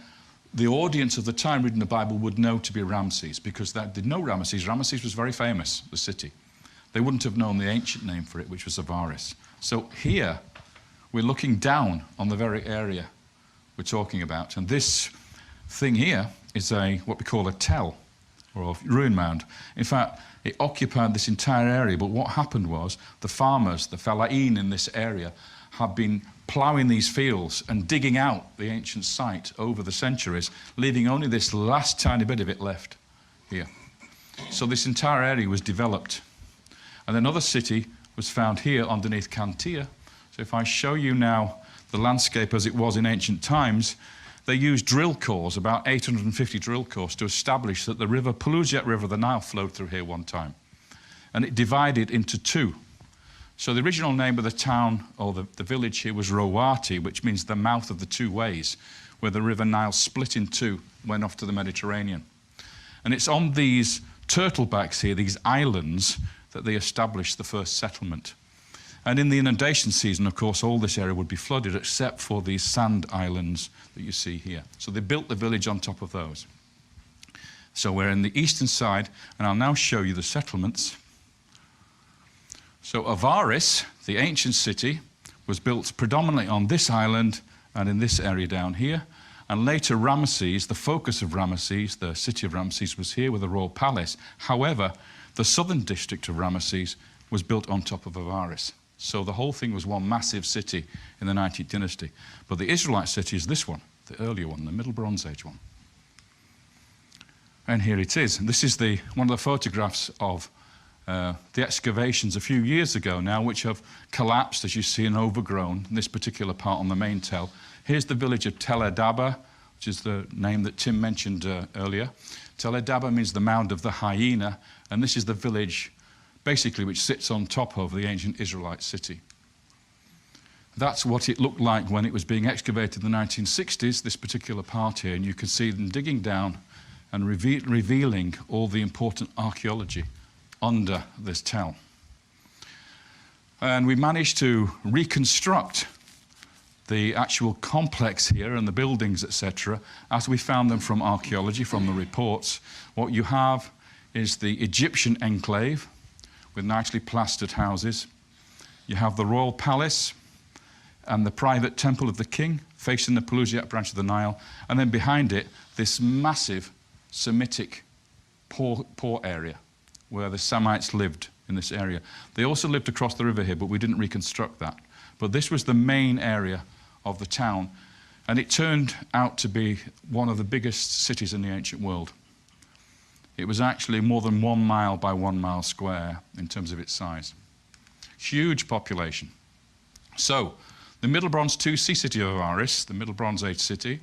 the audience of the time reading the Bible would know to be Ramses, because they did know Ramesses. Ramesses was very famous, the city. They wouldn't have known the ancient name for it, which was Avaris. So here, we're looking down on the very area we're talking about. And this thing here is what we call a tell, or a ruin mound. In fact, it occupied this entire area, but what happened was the farmers, the fellahin in this area, have been ploughing these fields and digging out the ancient site over the centuries, leaving only this last tiny bit of it left here. So this entire area was developed. And another city was found here underneath Cantia. So if I show you now the landscape as it was in ancient times, they used drill cores, about 850 drill cores, to establish that the river, Pelusiac River, the Nile, flowed through here one time. And it divided into two. So the original name of the town, or the village here, was Rowati, which means the mouth of the two ways, where the river Nile split in two, went off to the Mediterranean. And it's on these turtlebacks here, these islands, that they established the first settlement. And in the inundation season, of course, all this area would be flooded except for these sand islands that you see here. So they built the village on top of those. So we're in the eastern side, and I'll now show you the settlements. So Avaris, the ancient city, was built predominantly on this island and in this area down here. And later Ramesses, the focus of Ramesses, the city of Ramesses, was here with the royal palace. However, the southern district of Ramesses was built on top of Avaris. So the whole thing was one massive city in the 19th dynasty. But the Israelite city is this one, the earlier one, the Middle Bronze Age one. And here it is. And this is one of the photographs of the excavations a few years ago now, which have collapsed, as you see, and overgrown in this particular part on the main tell. Here's the village of Tel Edaba, which is the name that Tim mentioned earlier. Tel Edaba means the mound of the hyena, and this is the village, basically, which sits on top of the ancient Israelite city. That's what it looked like when it was being excavated in the 1960s, this particular part here, and you can see them digging down and revealing all the important archaeology under this tell. And we managed to reconstruct the actual complex here and the buildings, etc., as we found them from archaeology, from the reports. What you have is the Egyptian enclave with nicely plastered houses. You have the royal palace and the private temple of the king facing the Pelusiac branch of the Nile, and then behind it, this massive Semitic poor area where the Semites lived in this area. They also lived across the river here, but we didn't reconstruct that. But this was the main area of the town, and it turned out to be one of the biggest cities in the ancient world. It was actually more than 1 mile by 1 mile square in terms of its size. Huge population. So, the Middle Bronze II sea city of Avaris, the Middle Bronze Age city,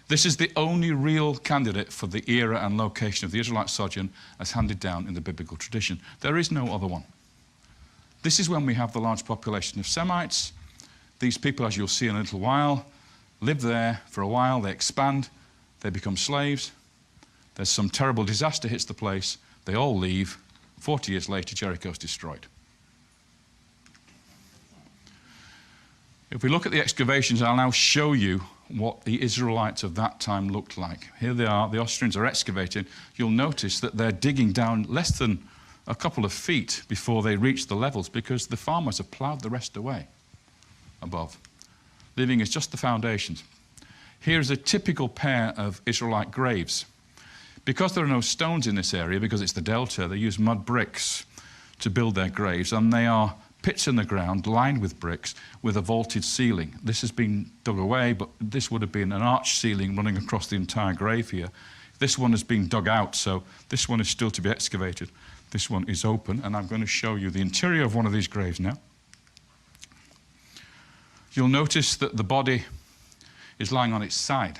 this is the only real candidate for the era and location of the Israelite sojourn as handed down in the biblical tradition. There is no other one. This is when we have the large population of Semites. These people, as you'll see in a little while, live there for a while, they expand, they become slaves. There's some terrible disaster hits the place, they all leave. 40 years later, Jericho's destroyed. If we look at the excavations, I'll now show you what the Israelites of that time looked like. Here they are, the Austrians are excavating. You'll notice that they're digging down less than a couple of feet before they reach the levels, because the farmers have ploughed the rest away above, leaving us just the foundations. Here's a typical pair of Israelite graves. Because there are no stones in this area, because it's the delta, they use mud bricks to build their graves, and they are pits in the ground lined with bricks with a vaulted ceiling. This has been dug away, but this would have been an arch ceiling running across the entire grave here. This one has been dug out, so this one is still to be excavated. This one is open, and I'm going to show you the interior of one of these graves now. You'll notice that the body is lying on its side.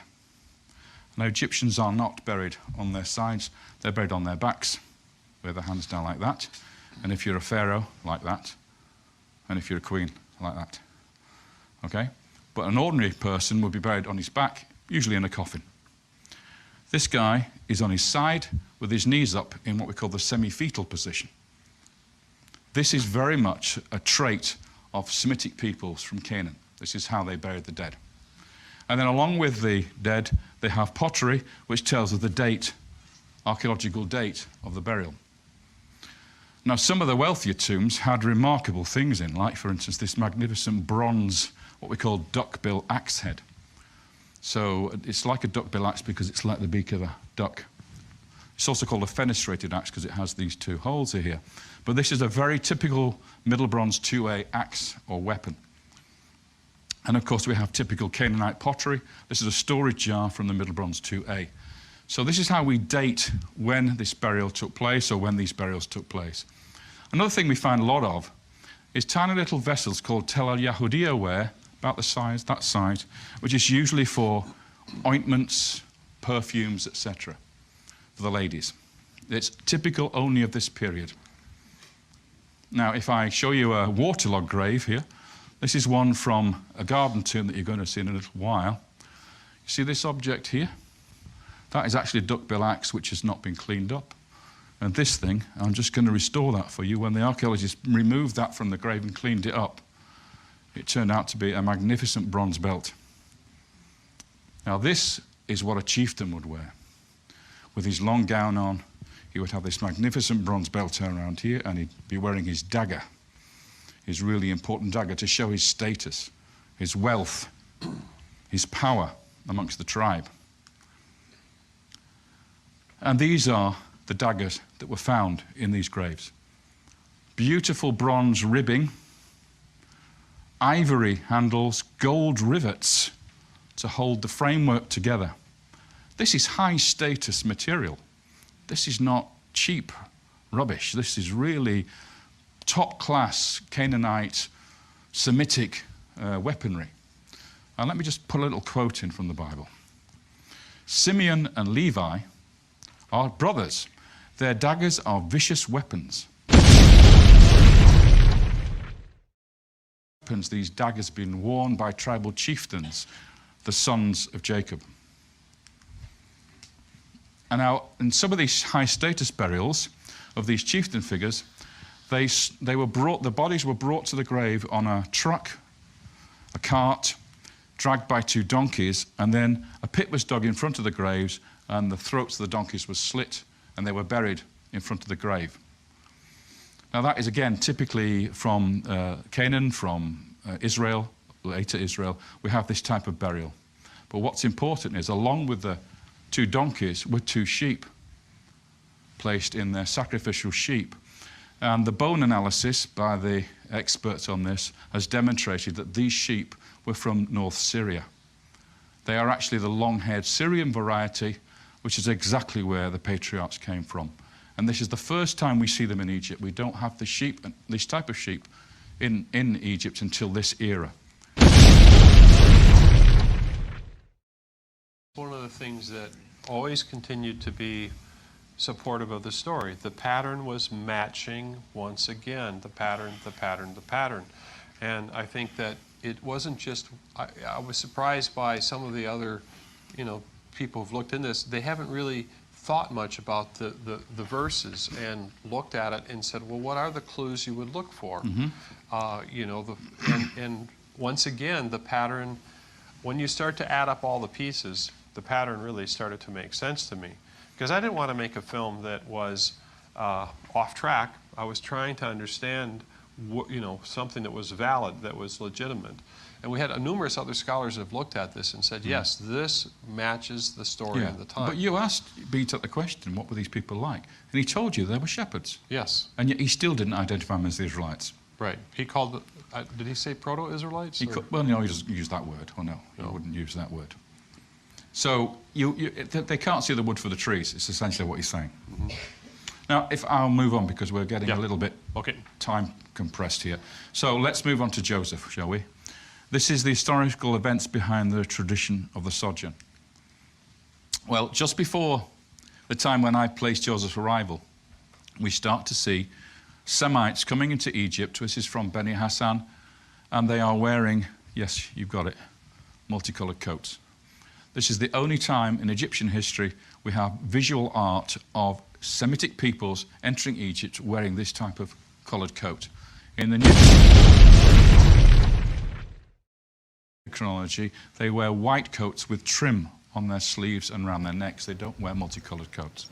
Now, Egyptians are not buried on their sides, they're buried on their backs, with their hands down like that. And if you're a pharaoh, like that. And if you're a queen, like that. Okay? But an ordinary person would be buried on his back, usually in a coffin. This guy is on his side with his knees up in what we call the semi-fetal position. This is very much a trait of Semitic peoples from Canaan. This is how they buried the dead. And then along with the dead, they have pottery, which tells of the date, archaeological date of the burial. Now, some of the wealthier tombs had remarkable things in, like, for instance, this magnificent bronze, what we call duckbill axe head. So it's like a duckbill axe because it's like the beak of a duck. It's also called a fenestrated axe because it has these two holes here. But this is a very typical Middle Bronze IIA axe or weapon. And of course, we have typical Canaanite pottery. This is a storage jar from the Middle Bronze IIA. So this is how we date when this burial took place, or when these burials took place. Another thing we find a lot of is tiny little vessels called tel al-Yahudiya ware, about the size, that size, which is usually for ointments, perfumes, etc., for the ladies. It's typical only of this period. Now, if I show you a waterlogged grave here, this is one from a garden tomb that you're going to see in a little while. You see this object here? That is actually a duckbill axe which has not been cleaned up. And this thing, I'm just going to restore that for you. When the archaeologists removed that from the grave and cleaned it up, it turned out to be a magnificent bronze belt. Now this is what a chieftain would wear. With his long gown on, he would have this magnificent bronze belt around here, and he'd be wearing his dagger, his really important dagger, to show his status, his wealth, his power amongst the tribe. And these are the daggers that were found in these graves. Beautiful bronze ribbing, ivory handles, gold rivets to hold the framework together. This is high status material. This is not cheap rubbish. This is really top class Canaanite, Semitic weaponry. And let me just put a little quote in from the Bible. Simeon and Levi are brothers. Their daggers are vicious weapons. These daggers have been worn by tribal chieftains, the sons of Jacob. And now, in some of these high-status burials of these chieftain figures, the bodies were brought to the grave on a truck, a cart, dragged by 2 donkeys, and then a pit was dug in front of the graves, and the throats of the donkeys were slit, and they were buried in front of the grave. Now that is, again, typically from Canaan, from Israel, later Israel. We have this type of burial. But what's important is, along with the 2 donkeys were 2 sheep placed in their sacrificial sheep. And the bone analysis by the experts on this has demonstrated that these sheep were from North Syria. They are actually the long-haired Syrian variety, which is exactly where the patriarchs came from. And this is the first time we see them in Egypt. We don't have the sheep, this type of sheep, in Egypt until this era. One of the things that always continued to be supportive of the story, the pattern was matching once again, the pattern. And I think that it wasn't just, I was surprised by some of the other, people who've looked in this. They haven't really thought much about the verses and looked at it and said, well, what are the clues you would look for? And once again, the pattern, when you start to add up all the pieces, the pattern really started to make sense to me. Because I didn't want to make a film that was off track. I was trying to understand, something that was valid, that was legitimate. And we had numerous other scholars that have looked at this and said, yes, this matches the story of the time. But you asked Beat at the question, what were these people like? And he told you they were shepherds. Yes. And yet he still didn't identify them as the Israelites. Right. He called, did he say proto-Israelites? Well, no, he doesn't use that word. Oh, no, he wouldn't use that word. So they can't see the wood for the trees. It's essentially what he's saying. Mm-hmm. Now, if I'll move on because we're getting a little bit time compressed here. So let's move on to Joseph, shall we? This is the historical events behind the tradition of the sojourn. Well, just before the time when I placed Joseph's arrival, we start to see Semites coming into Egypt. This is from Beni Hassan, and they are wearing, yes, you've got it, multicolored coats. This is the only time in Egyptian history we have visual art of Semitic peoples entering Egypt wearing this type of colored coat. In the new chronology, they wear white coats with trim on their sleeves and around their necks. They don't wear multicolored coats.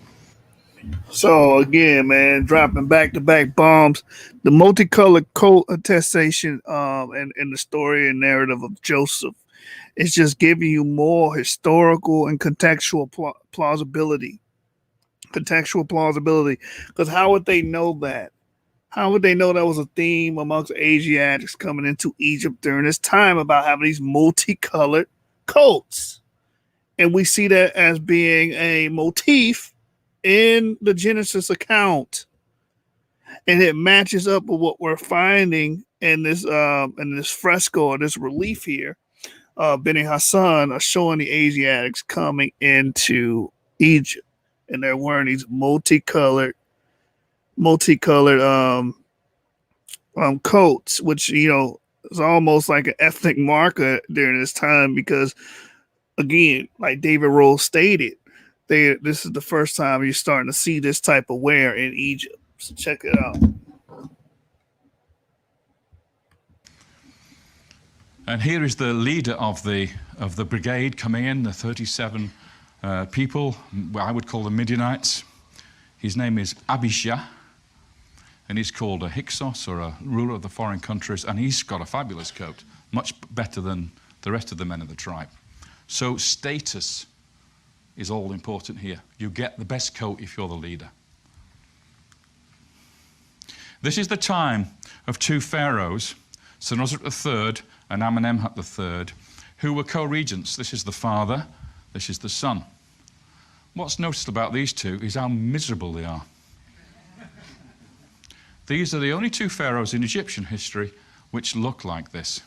So again, man, dropping back-to-back bombs. The multicolored coat attestation and the story and narrative of Joseph is just giving you more historical and contextual plausibility. Contextual plausibility. Because how would they know that? How would they know that was a theme amongst Asiatics coming into Egypt during this time about having these multicolored coats? And we see that as being a motif in the Genesis account. And it matches up with what we're finding in this fresco or this relief here, Beni Hassan are showing the Asiatics coming into Egypt, and they're wearing these multicolored coats, which is almost like an ethnic marker during this time because, again, like David Rohl stated, this is the first time you're starting to see this type of wear in Egypt. So check it out. And here is the leader of the brigade coming in, the 37 people, I would call them Midianites. His name is Abishai, and he's called a Hyksos, or a ruler of the foreign countries, and he's got a fabulous coat, much better than the rest of the men of the tribe. So status is all important here. You get the best coat if you're the leader. This is the time of two pharaohs, Senusret III and Amenemhat III, who were co-regents. This is the father, this is the son. What's noticed about these two is how miserable they are. These are the only two pharaohs in Egyptian history which look like this.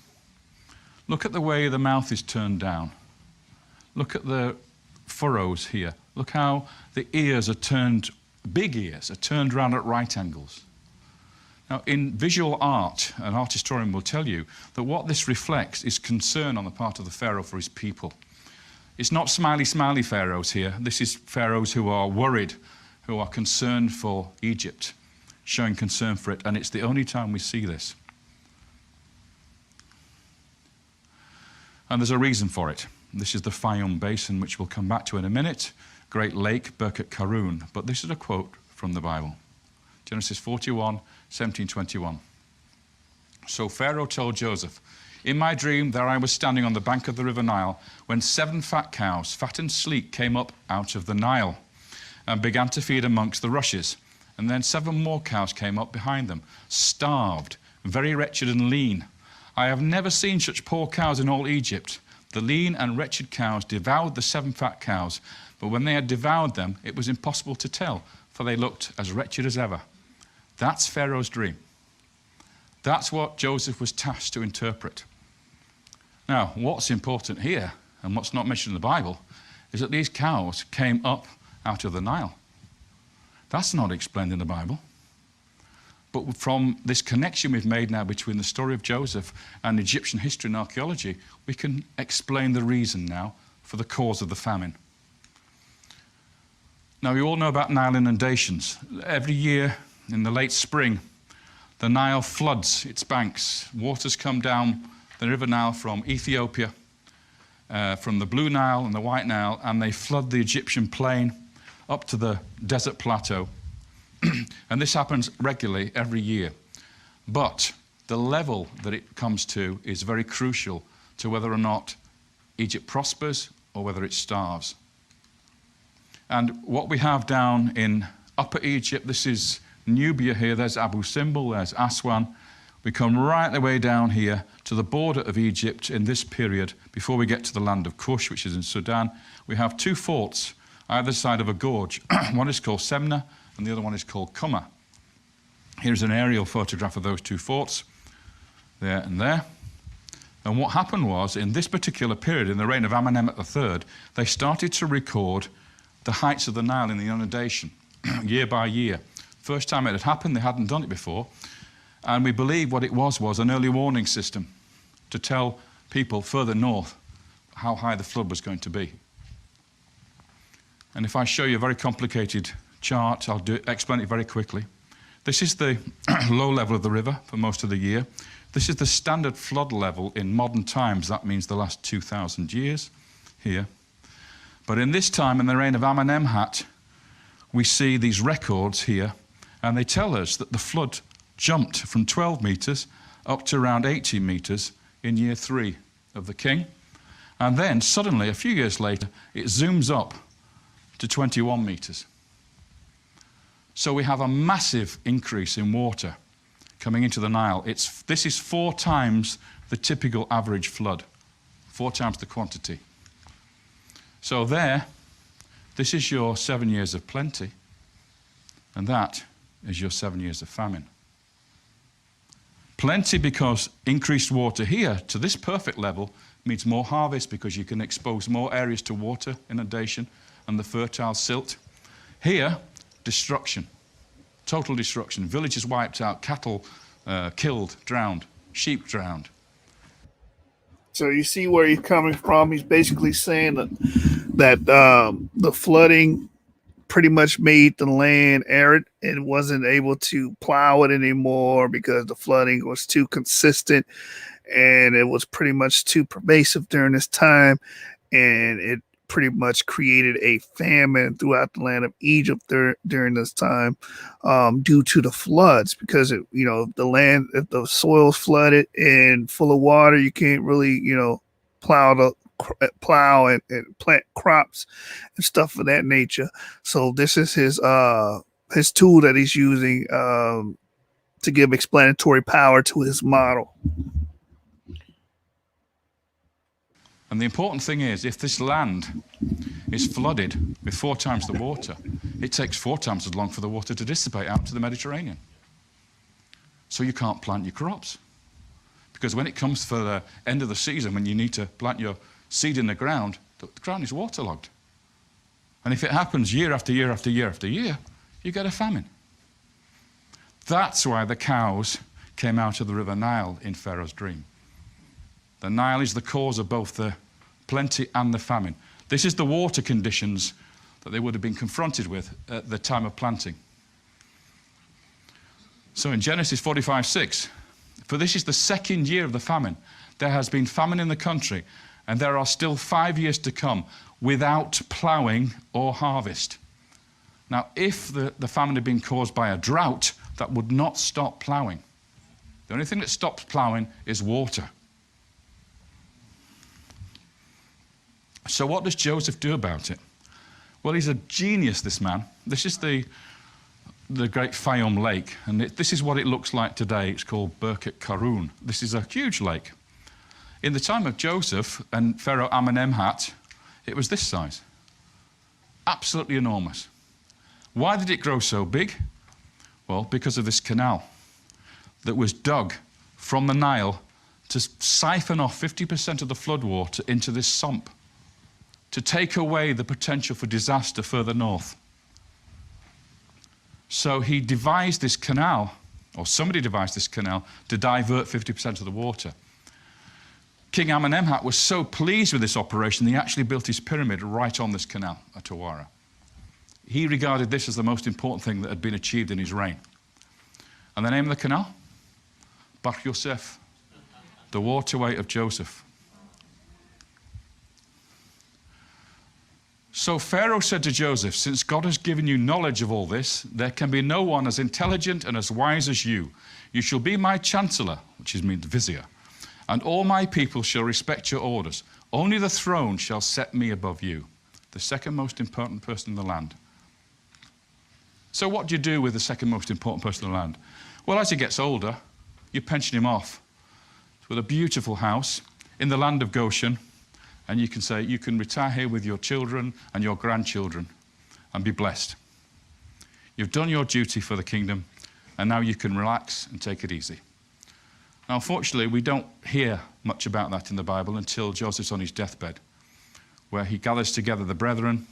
Look at the way the mouth is turned down. Look at the furrows here. Look how the ears are turned, big ears, are turned around at right angles. Now, in visual art, an art historian will tell you that what this reflects is concern on the part of the pharaoh for his people. It's not smiley, smiley pharaohs here. This is pharaohs who are worried, who are concerned for Egypt, showing concern for it, and it's the only time we see this. And there's a reason for it. This is the Fayum Basin, which we'll come back to in a minute, Great Lake, Birkat Karun. But this is a quote from the Bible. Genesis 41, 17-21. So Pharaoh told Joseph, "In my dream there I was standing on the bank of the river Nile, when 7 fat cows, fat and sleek, came up out of the Nile and began to feed amongst the rushes. And then 7 more cows came up behind them, starved, very wretched and lean. I have never seen such poor cows in all Egypt. The lean and wretched cows devoured the 7 fat cows, but when they had devoured them, it was impossible to tell, for they looked as wretched as ever." That's Pharaoh's dream. That's what Joseph was tasked to interpret. Now, what's important here, and what's not mentioned in the Bible, is that these cows came up out of the Nile. That's not explained in the Bible. But from this connection we've made now between the story of Joseph and Egyptian history and archaeology, we can explain the reason now for the cause of the famine. Now, you all know about Nile inundations. Every year in the late spring, the Nile floods its banks. Waters come down the river Nile from Ethiopia, from the Blue Nile and the White Nile, and they flood the Egyptian plain up to the desert plateau. And this happens regularly every year. But the level that it comes to is very crucial to whether or not Egypt prospers or whether it starves. And what we have down in Upper Egypt, this is Nubia here, there's Abu Simbel, there's Aswan. We come right the way down here to the border of Egypt in this period before we get to the land of Kush, which is in Sudan. We have 2 forts either side of a gorge. One is called Semna and the other one is called Kuma. Here's an aerial photograph of those 2 forts, there and there. And what happened was, in this particular period, in the reign of Amenemhat III, they started to record the heights of the Nile in the inundation, year by year. First time it had happened, they hadn't done it before. And we believe what it was an early warning system to tell people further north how high the flood was going to be. And if I show you a very complicated chart, I'll explain it very quickly. This is the low level of the river for most of the year. This is the standard flood level in modern times. That means the last 2,000 years here. But in this time, in the reign of Amenemhat, we see these records here, and they tell us that the flood jumped from 12 meters up to around 18 meters in year 3 of the king. And then suddenly, a few years later, it zooms up to 21 meters. So we have a massive increase in water coming into the Nile. This is 4 times the typical average flood, 4 times the quantity. So this is your 7 years of plenty, and that is your 7 years of famine. Plenty because increased water here to this perfect level means more harvest because you can expose more areas to water inundation and the fertile silt. Here, destruction, total destruction. Villages wiped out, cattle killed, drowned, sheep drowned. So you see where he's coming from. He's basically saying that the flooding pretty much made the land arid and wasn't able to plow it anymore because the flooding was too consistent and it was pretty much too pervasive during this time, and it pretty much created a famine throughout the land of Egypt during this time due to the floods, because the land, if the soil's flooded and full of water, you can't really plow and plant crops and stuff of that nature. So this is his tool that he's using to give explanatory power to his model. And the important thing is, if this land is flooded with 4 times the water, it takes 4 times as long for the water to dissipate out to the Mediterranean. So you can't plant your crops. Because when it comes for the end of the season, when you need to plant your seed in the ground is waterlogged. And if it happens year after year after year after year, you get a famine. That's why the cows came out of the river Nile in Pharaoh's dream. The Nile is the cause of both the plenty and the famine. This is the water conditions that they would have been confronted with at the time of planting. So in Genesis 45:6, for this is the 2nd year of the famine. There has been famine in the country, and there are still 5 years to come without ploughing or harvest. Now, if the famine had been caused by a drought, that would not stop ploughing. The only thing that stops ploughing is water. So what does Joseph do about it? Well, he's a genius, this man. This is the great Fayum Lake, and this is what it looks like today. It's called Birkat Karun. This is a huge lake. In the time of Joseph and Pharaoh Amenemhat, it was this size. Absolutely enormous. Why did it grow so big? Well, because of this canal that was dug from the Nile to siphon off 50% of the floodwater into this sump, to take away the potential for disaster further north. So he devised this canal, or somebody devised this canal, to divert 50% of the water. King Amenemhat was so pleased with this operation, he actually built his pyramid right on this canal at Tawara. He regarded this as the most important thing that had been achieved in his reign. And the name of the canal? Bar Yosef, the waterway of Joseph. So Pharaoh said to Joseph, since God has given you knowledge of all this, there can be no one as intelligent and as wise as you. You shall be my chancellor, which means vizier, and all my people shall respect your orders. Only the throne shall set me above you, the 2nd most important person in the land. So what do you do with the 2nd most important person in the land? Well, as he gets older, you pension him off with a beautiful house in the land of Goshen, and you can say, you can retire here with your children and your grandchildren and be blessed. You've done your duty for the kingdom, and now you can relax and take it easy. Now, unfortunately, we don't hear much about that in the Bible until Joseph's on his deathbed, where he gathers together the brethren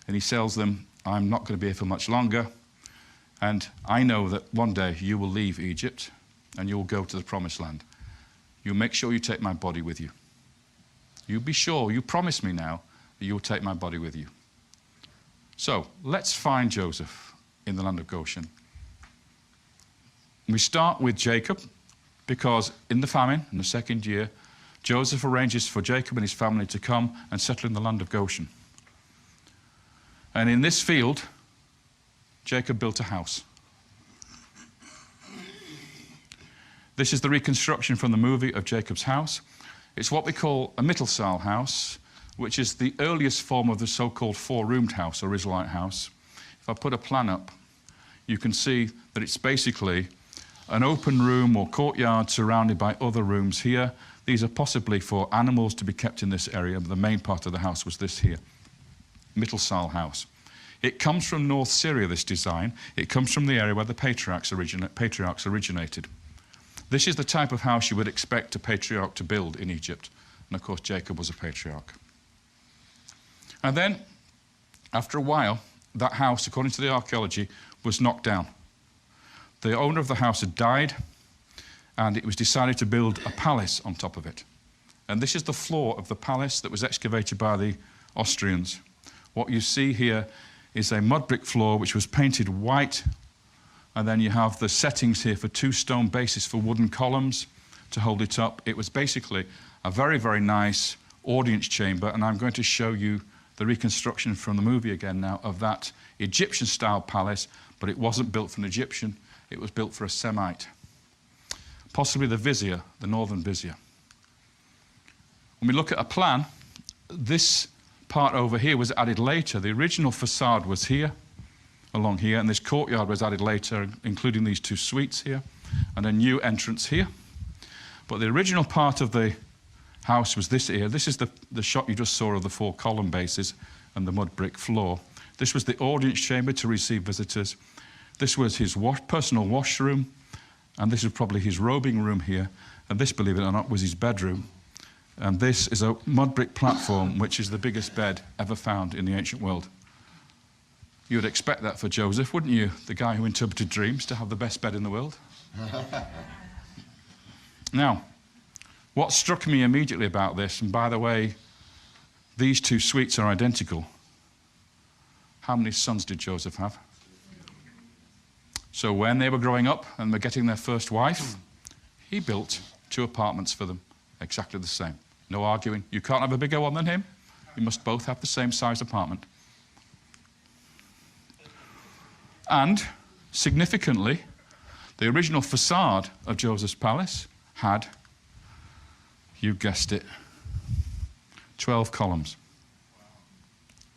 and he tells them, I'm not going to be here for much longer, and I know that one day you will leave Egypt and you will go to the promised land. You make sure you take my body with you. You be sure, you promise me now that you'll take my body with you. So let's find Joseph in the land of Goshen. We start with Jacob, because in the famine, in the 2nd year, Joseph arranges for Jacob and his family to come and settle in the land of Goshen. And in this field, Jacob built a house. This is the reconstruction from the movie of Jacob's house. It's what we call a Mittelsaal house, which is the earliest form of the so-called 4-roomed house or Israelite house. If I put a plan up, you can see that it's basically an open room or courtyard surrounded by other rooms here. These are possibly for animals to be kept in this area, but the main part of the house was this here, Mittelsaal house. It comes from North Syria, this design. It comes from the area where the patriarchs originated. This is the type of house you would expect a patriarch to build in Egypt. And of course, Jacob was a patriarch. And then, after a while, that house, according to the archaeology, was knocked down. The owner of the house had died, and it was decided to build a palace on top of it. And this is the floor of the palace that was excavated by the Austrians. What you see here is a mud brick floor which was painted white, and then you have the settings here for 2 stone bases for wooden columns to hold it up. It was basically a very, very nice audience chamber, and I'm going to show you the reconstruction from the movie again now of that Egyptian-style palace, but it wasn't built for an Egyptian, it was built for a Semite. Possibly the vizier, the northern vizier. When we look at a plan, this part over here was added later. The original facade was here, along here, and this courtyard was added later, including these 2 suites here, and a new entrance here. But the original part of the house was this here. This is the shot you just saw of the 4 column bases and the mud brick floor. This was the audience chamber to receive visitors. This was his personal washroom, and this is probably his robing room here. And this, believe it or not, was his bedroom. And this is a mud brick platform, which is the biggest bed ever found in the ancient world. You would expect that for Joseph, wouldn't you, the guy who interpreted dreams, to have the best bed in the world? Now, what struck me immediately about this, and by the way, these 2 suites are identical. How many sons did Joseph have? So when they were growing up and were getting their first wife, he built 2 apartments for them, exactly the same. No arguing. You can't have a bigger one than him. You must both have the same size apartment. And, significantly, the original facade of Joseph's palace had, you guessed it, 12 columns,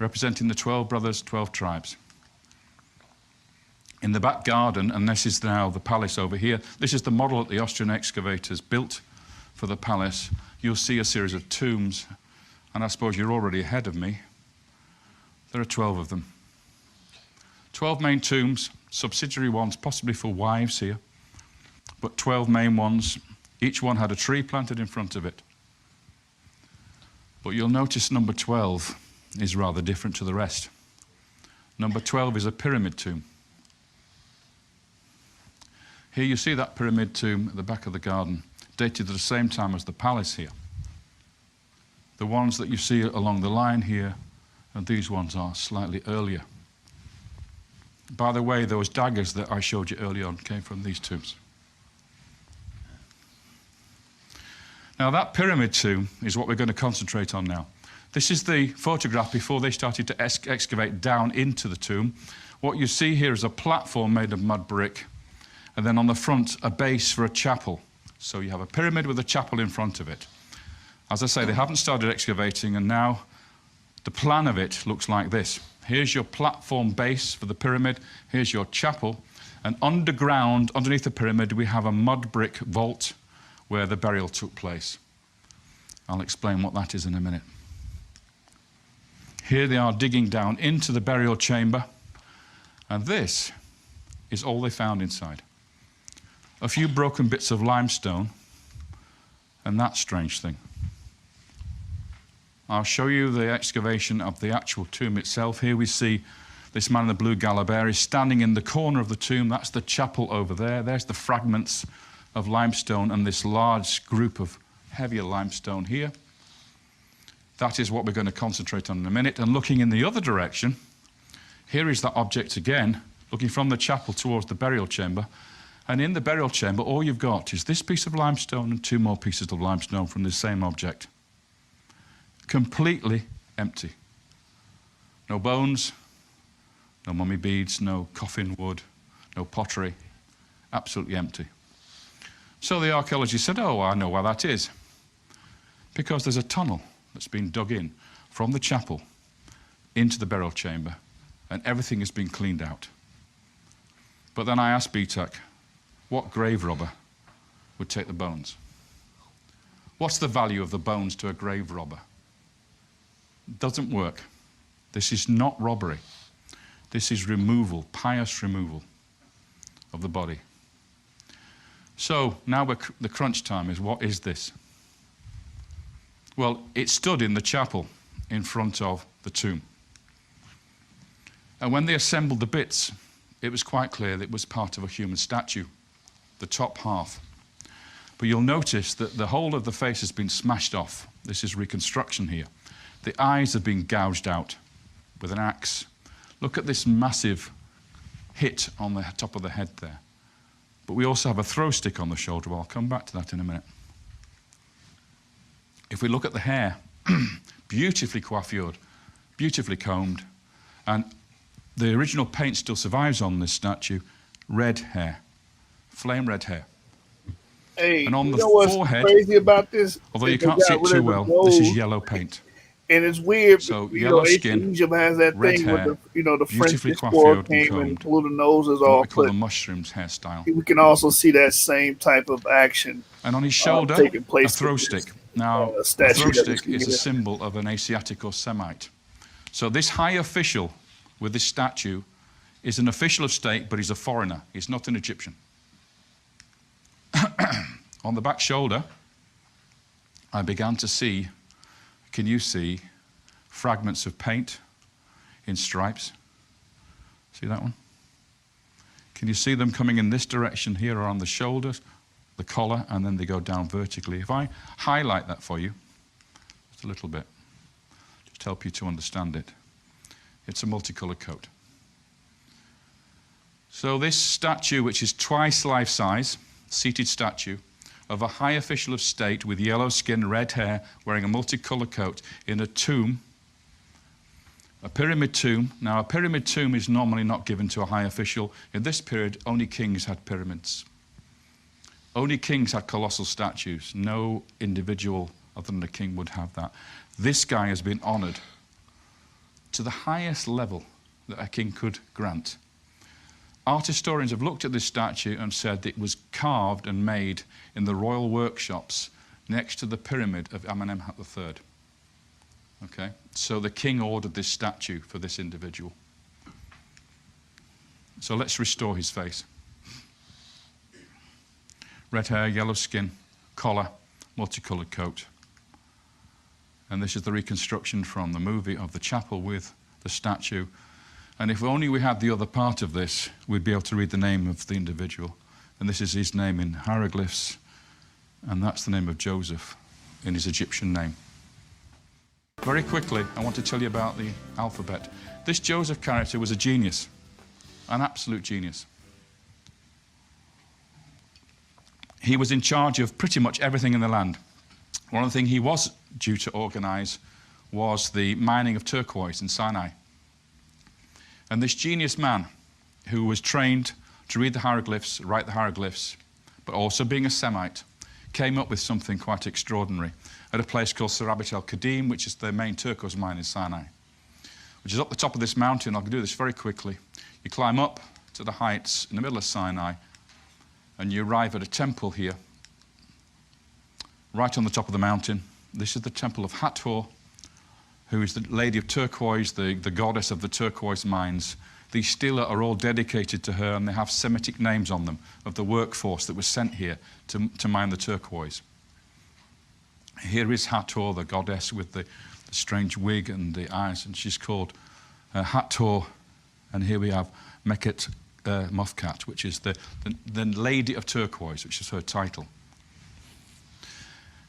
representing the 12 brothers, 12 tribes. In the back garden, and this is now the palace over here, this is the model that the Austrian excavators built for the palace. You'll see a series of tombs, and I suppose you're already ahead of me. There are 12 of them. 12 main tombs, subsidiary ones, possibly for wives here, but 12 main ones. Each one had a tree planted in front of it. But you'll notice number 12 is rather different to the rest. Number 12 is a pyramid tomb. Here you see that pyramid tomb at the back of the garden, dated at the same time as the palace here. The ones that you see along the line here, and these ones are slightly earlier. By the way, those daggers that I showed you earlier on came from these tombs. Now that pyramid tomb is what we're going to concentrate on now. This is the photograph before they started to excavate down into the tomb. What you see here is a platform made of mud brick, and then on the front, a base for a chapel. So you have a pyramid with a chapel in front of it. As I say, they haven't started excavating, and now the plan of it looks like this. Here's your platform base for the pyramid. Here's your chapel. And underground, underneath the pyramid, we have a mud brick vault where the burial took place. I'll explain what that is in a minute. Here they are digging down into the burial chamber, and this is all they found inside. A few broken bits of limestone, and that strange thing. I'll show you the excavation of the actual tomb itself. Here we see this man in the blue galabeah standing in the corner of the tomb. That's the chapel over there. There's the fragments of limestone and this large group of heavier limestone here. That is what we're going to concentrate on in a minute. And looking in the other direction, here is that object again, looking from the chapel towards the burial chamber. And in the burial chamber, all you've got is this piece of limestone and 2 more pieces of limestone from the same object. Completely empty. No bones, no mummy beads, no coffin wood, no pottery. Absolutely empty. So the archaeologists said, oh, I know why that is. Because there's a tunnel that's been dug in from the chapel into the burial chamber, and everything has been cleaned out. But then I asked BTAC, what grave robber would take the bones? What's the value of the bones to a grave robber? Doesn't work. This is not robbery. This is removal, pious removal of the body. So now the crunch time is, what is this? Well, it stood in the chapel in front of the tomb. And when they assembled the bits, it was quite clear that it was part of a human statue, the top half. But you'll notice that the whole of the face has been smashed off. This is reconstruction here. The eyes have been gouged out with an axe. Look at this massive hit on the top of the head there. But we also have a throw stick on the shoulder. I'll come back to that in a minute. If we look at the hair, beautifully coiffured, beautifully combed, and the original paint still survives on this statue, red hair, flame red hair. Hey, And on you the know what's forehead, crazy about this? although you They can't got see it rid too of the well, nose, this is yellow paint. and it's weird. So you yellow know, skin, Egypt has that red thing hair, with the French beautifully explorer coiffured and came and combed. blew the noses What off. we call But the mushrooms hairstyle. we can also see that same type of action And on his shoulder, taking a place throw with stick. this, Now, a statue throw that we stick see is a here. symbol of an Asiatic or Semite. So this high official with this statue is an official of state, but he's a foreigner. He's not an Egyptian. On the back shoulder, I began to see, can you see, fragments of paint in stripes? See that one? Can you see them coming in this direction here around the shoulders, the collar, and then they go down vertically? If I highlight that for you, just a little bit, just to help you to understand it. It's a multicolored coat. So this statue, which is twice life size, seated statue, of a high official of state with yellow skin, red hair, wearing a multicolored coat in a tomb, a pyramid tomb. Now, a pyramid tomb is normally not given to a high official. In this period, only kings had pyramids. Only kings had colossal statues. No individual other than a king would have that. This guy has been honored to the highest level that a king could grant. Art historians have looked at this statue and said it was carved and made in the royal workshops next to the pyramid of Amenemhat III. Okay, so the king ordered this statue for this individual. So let's restore his face. Red hair, yellow skin, collar, multicolored coat. And this is the reconstruction from the movie of the chapel with the statue. And if only we had the other part of this, we'd be able to read the name of the individual. And this is his name in hieroglyphs, and that's the name of Joseph in his Egyptian name. Very quickly, I want to tell you about the alphabet. This Joseph character was a genius, an absolute genius. He was in charge of pretty much everything in the land. One of the things he was due to organize was the mining of turquoise in Sinai. And this genius man, who was trained to read the hieroglyphs, write the hieroglyphs, but also being a Semite, came up with something quite extraordinary at a place called Sarabat el-Kadim, which is the main turquoise mine in Sinai, which is up the top of this mountain. I'll do this very quickly. You climb up to the heights in the middle of Sinai, and you arrive at a temple here, right on the top of the mountain. This is the temple of Hathor, who is the lady of turquoise, the goddess of the turquoise mines. These stelae are all dedicated to her, and they have Semitic names on them of the workforce that was sent here to mine the turquoise. Here is Hathor, the goddess with the strange wig and the eyes, and she's called Hathor. And here we have Meket Mofkat, which is the lady of turquoise, which is her title.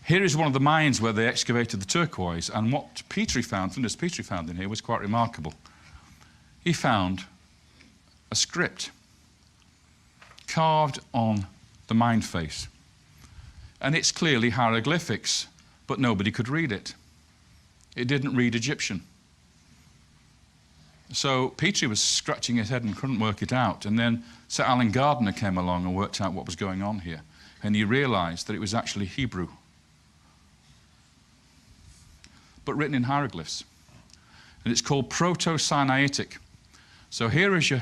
Here is one of the mines where they excavated the turquoise, and what Petrie found, Flinders Petrie found in here, was quite remarkable. He found a script carved on the mine face, and it's clearly hieroglyphics, but nobody could read it. It didn't read Egyptian. So Petrie was scratching his head and couldn't work it out, and then Sir Alan Gardner came along and worked out what was going on here, and he realized that it was actually Hebrew, but written in hieroglyphs. And it's called Proto-Sinaitic. So here is your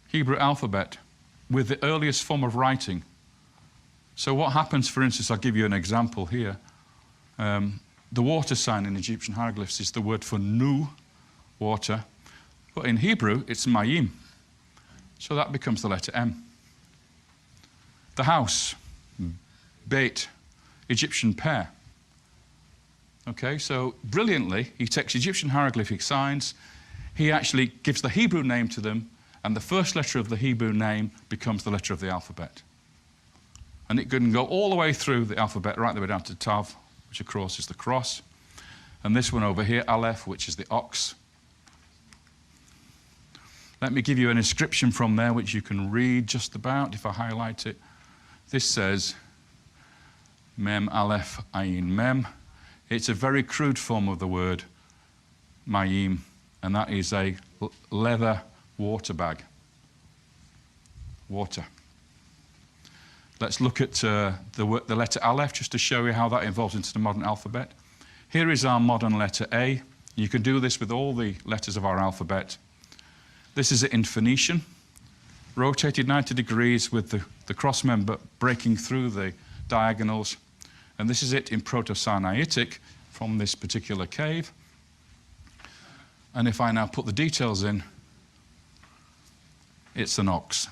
Hebrew alphabet with the earliest form of writing. So what happens, for instance, I'll give you an example here. The water sign in Egyptian hieroglyphs is the word for nu, water, but in Hebrew it's mayim. So that becomes the letter M. The house, bait, Egyptian pear. Okay, so brilliantly, he takes Egyptian hieroglyphic signs, he actually gives the Hebrew name to them, and the first letter of the Hebrew name becomes the letter of the alphabet. And it can go all the way through the alphabet, right the way down to Tav, which of course is the cross. And this one over here, Aleph, which is the ox. Let me give you an inscription from there, which you can read just about if I highlight it. This says, Mem, Aleph, Ayin, Mem. It's a very crude form of the word Mayim, and that is a leather water bag. Water. Let's look at the letter Aleph just to show you how that evolves into the modern alphabet. Here is our modern letter A. You can do this with all the letters of our alphabet. This is it in Phoenician, rotated 90 degrees with the cross member breaking through the diagonals. And this is it in Proto-Sinaitic from this particular cave. And if I now put the details in, it's an ox,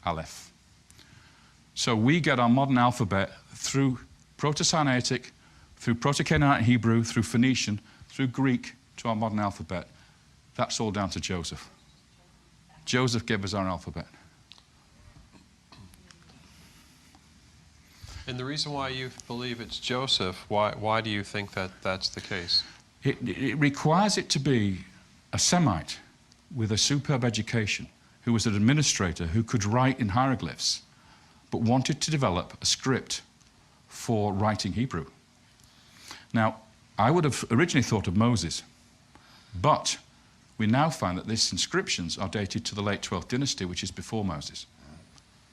Aleph. So we get our modern alphabet through Proto-Sinaitic, through Proto-Canaanite Hebrew, through Phoenician, through Greek to our modern alphabet. That's all down to Joseph. Joseph gave us our alphabet. And the reason why you believe it's Joseph, why do you think that that's the case? It requires it to be a Semite with a superb education, who was an administrator, who could write in hieroglyphs, but wanted to develop a script for writing Hebrew. Now, I would have originally thought of Moses, but we now find that these inscriptions are dated to the late 12th dynasty, which is before Moses.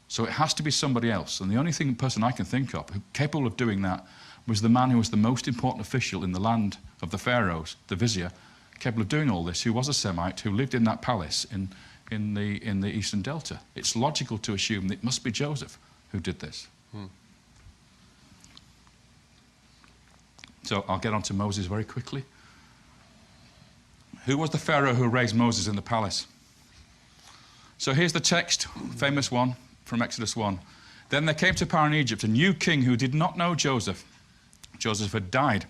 So it has to be somebody else. And the only person I can think of capable of doing that was the man who was the most important official in the land of the pharaohs, the vizier, capable of doing all this, who was a Semite, who lived in that palace in the eastern delta. It's logical to assume that it must be Joseph who did this. So I'll get on to Moses very quickly. Who was the pharaoh who raised Moses in the palace? So here's the text, famous one from Exodus 1. Then there came to power in Egypt a new king who did not know Joseph. Joseph had died.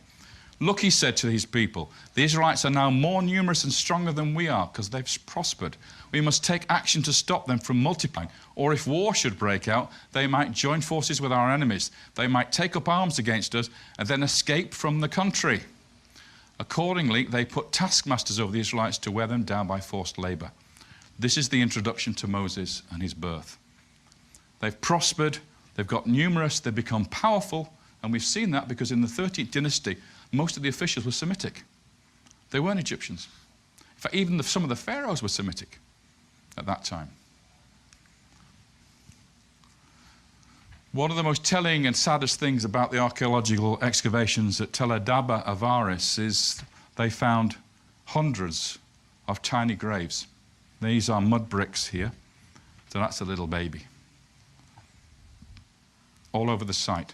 Look, he said to his people, the Israelites are now more numerous and stronger than we are because they've prospered. We must take action to stop them from multiplying. Or if war should break out, they might join forces with our enemies. They might take up arms against us and then escape from the country. Accordingly, they put taskmasters over the Israelites to wear them down by forced labor. This is the introduction to Moses and his birth. They've prospered, they've got numerous, they've become powerful, and we've seen that because in the 13th dynasty, most of the officials were Semitic. They weren't Egyptians. In fact, even some of the pharaohs were Semitic at that time. One of the most telling and saddest things about the archaeological excavations at Tel Adaba Avaris is they found hundreds of tiny graves. These are mud bricks here, so that's a little baby. All over the site.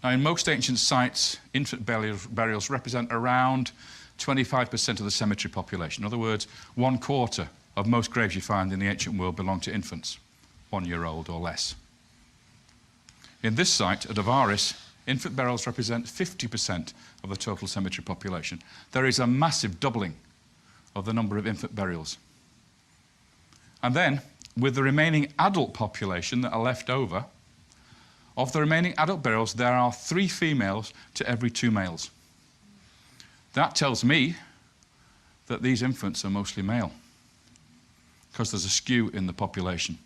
Now, in most ancient sites, infant burials represent around 25% of the cemetery population. In other words, 1/4 of most graves you find in the ancient world belong to infants, 1 year old or less. In this site at Avaris, infant burials represent 50% of the total cemetery population. There is a massive doubling of the number of infant burials. And then, with the remaining adult population that are left over, of the remaining adult burials, there are 3 females to every 2 males. That tells me that these infants are mostly male, because there's a skew in the population.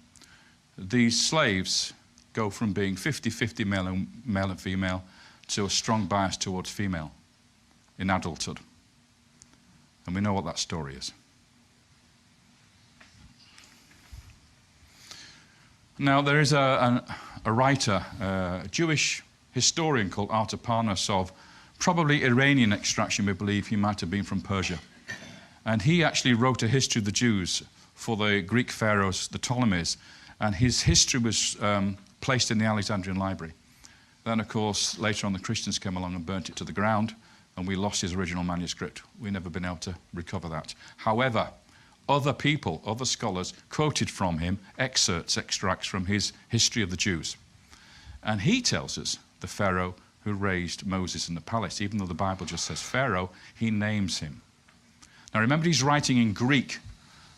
These slaves go from being 50-50 male and female to a strong bias towards female in adulthood. And we know what that story is. Now, there is a writer, a Jewish historian called Artaparnas of probably Iranian extraction. We believe he might have been from Persia. And he actually wrote a history of the Jews for the Greek pharaohs, the Ptolemies. And his history was placed in the Alexandrian Library. Then, of course, later on the Christians came along and burnt it to the ground, and we lost his original manuscript. We've never been able to recover that. However, other people, other scholars, quoted from him extracts from his History of the Jews. And he tells us the Pharaoh who raised Moses in the palace. Even though the Bible just says Pharaoh, he names him. Now remember, he's writing in Greek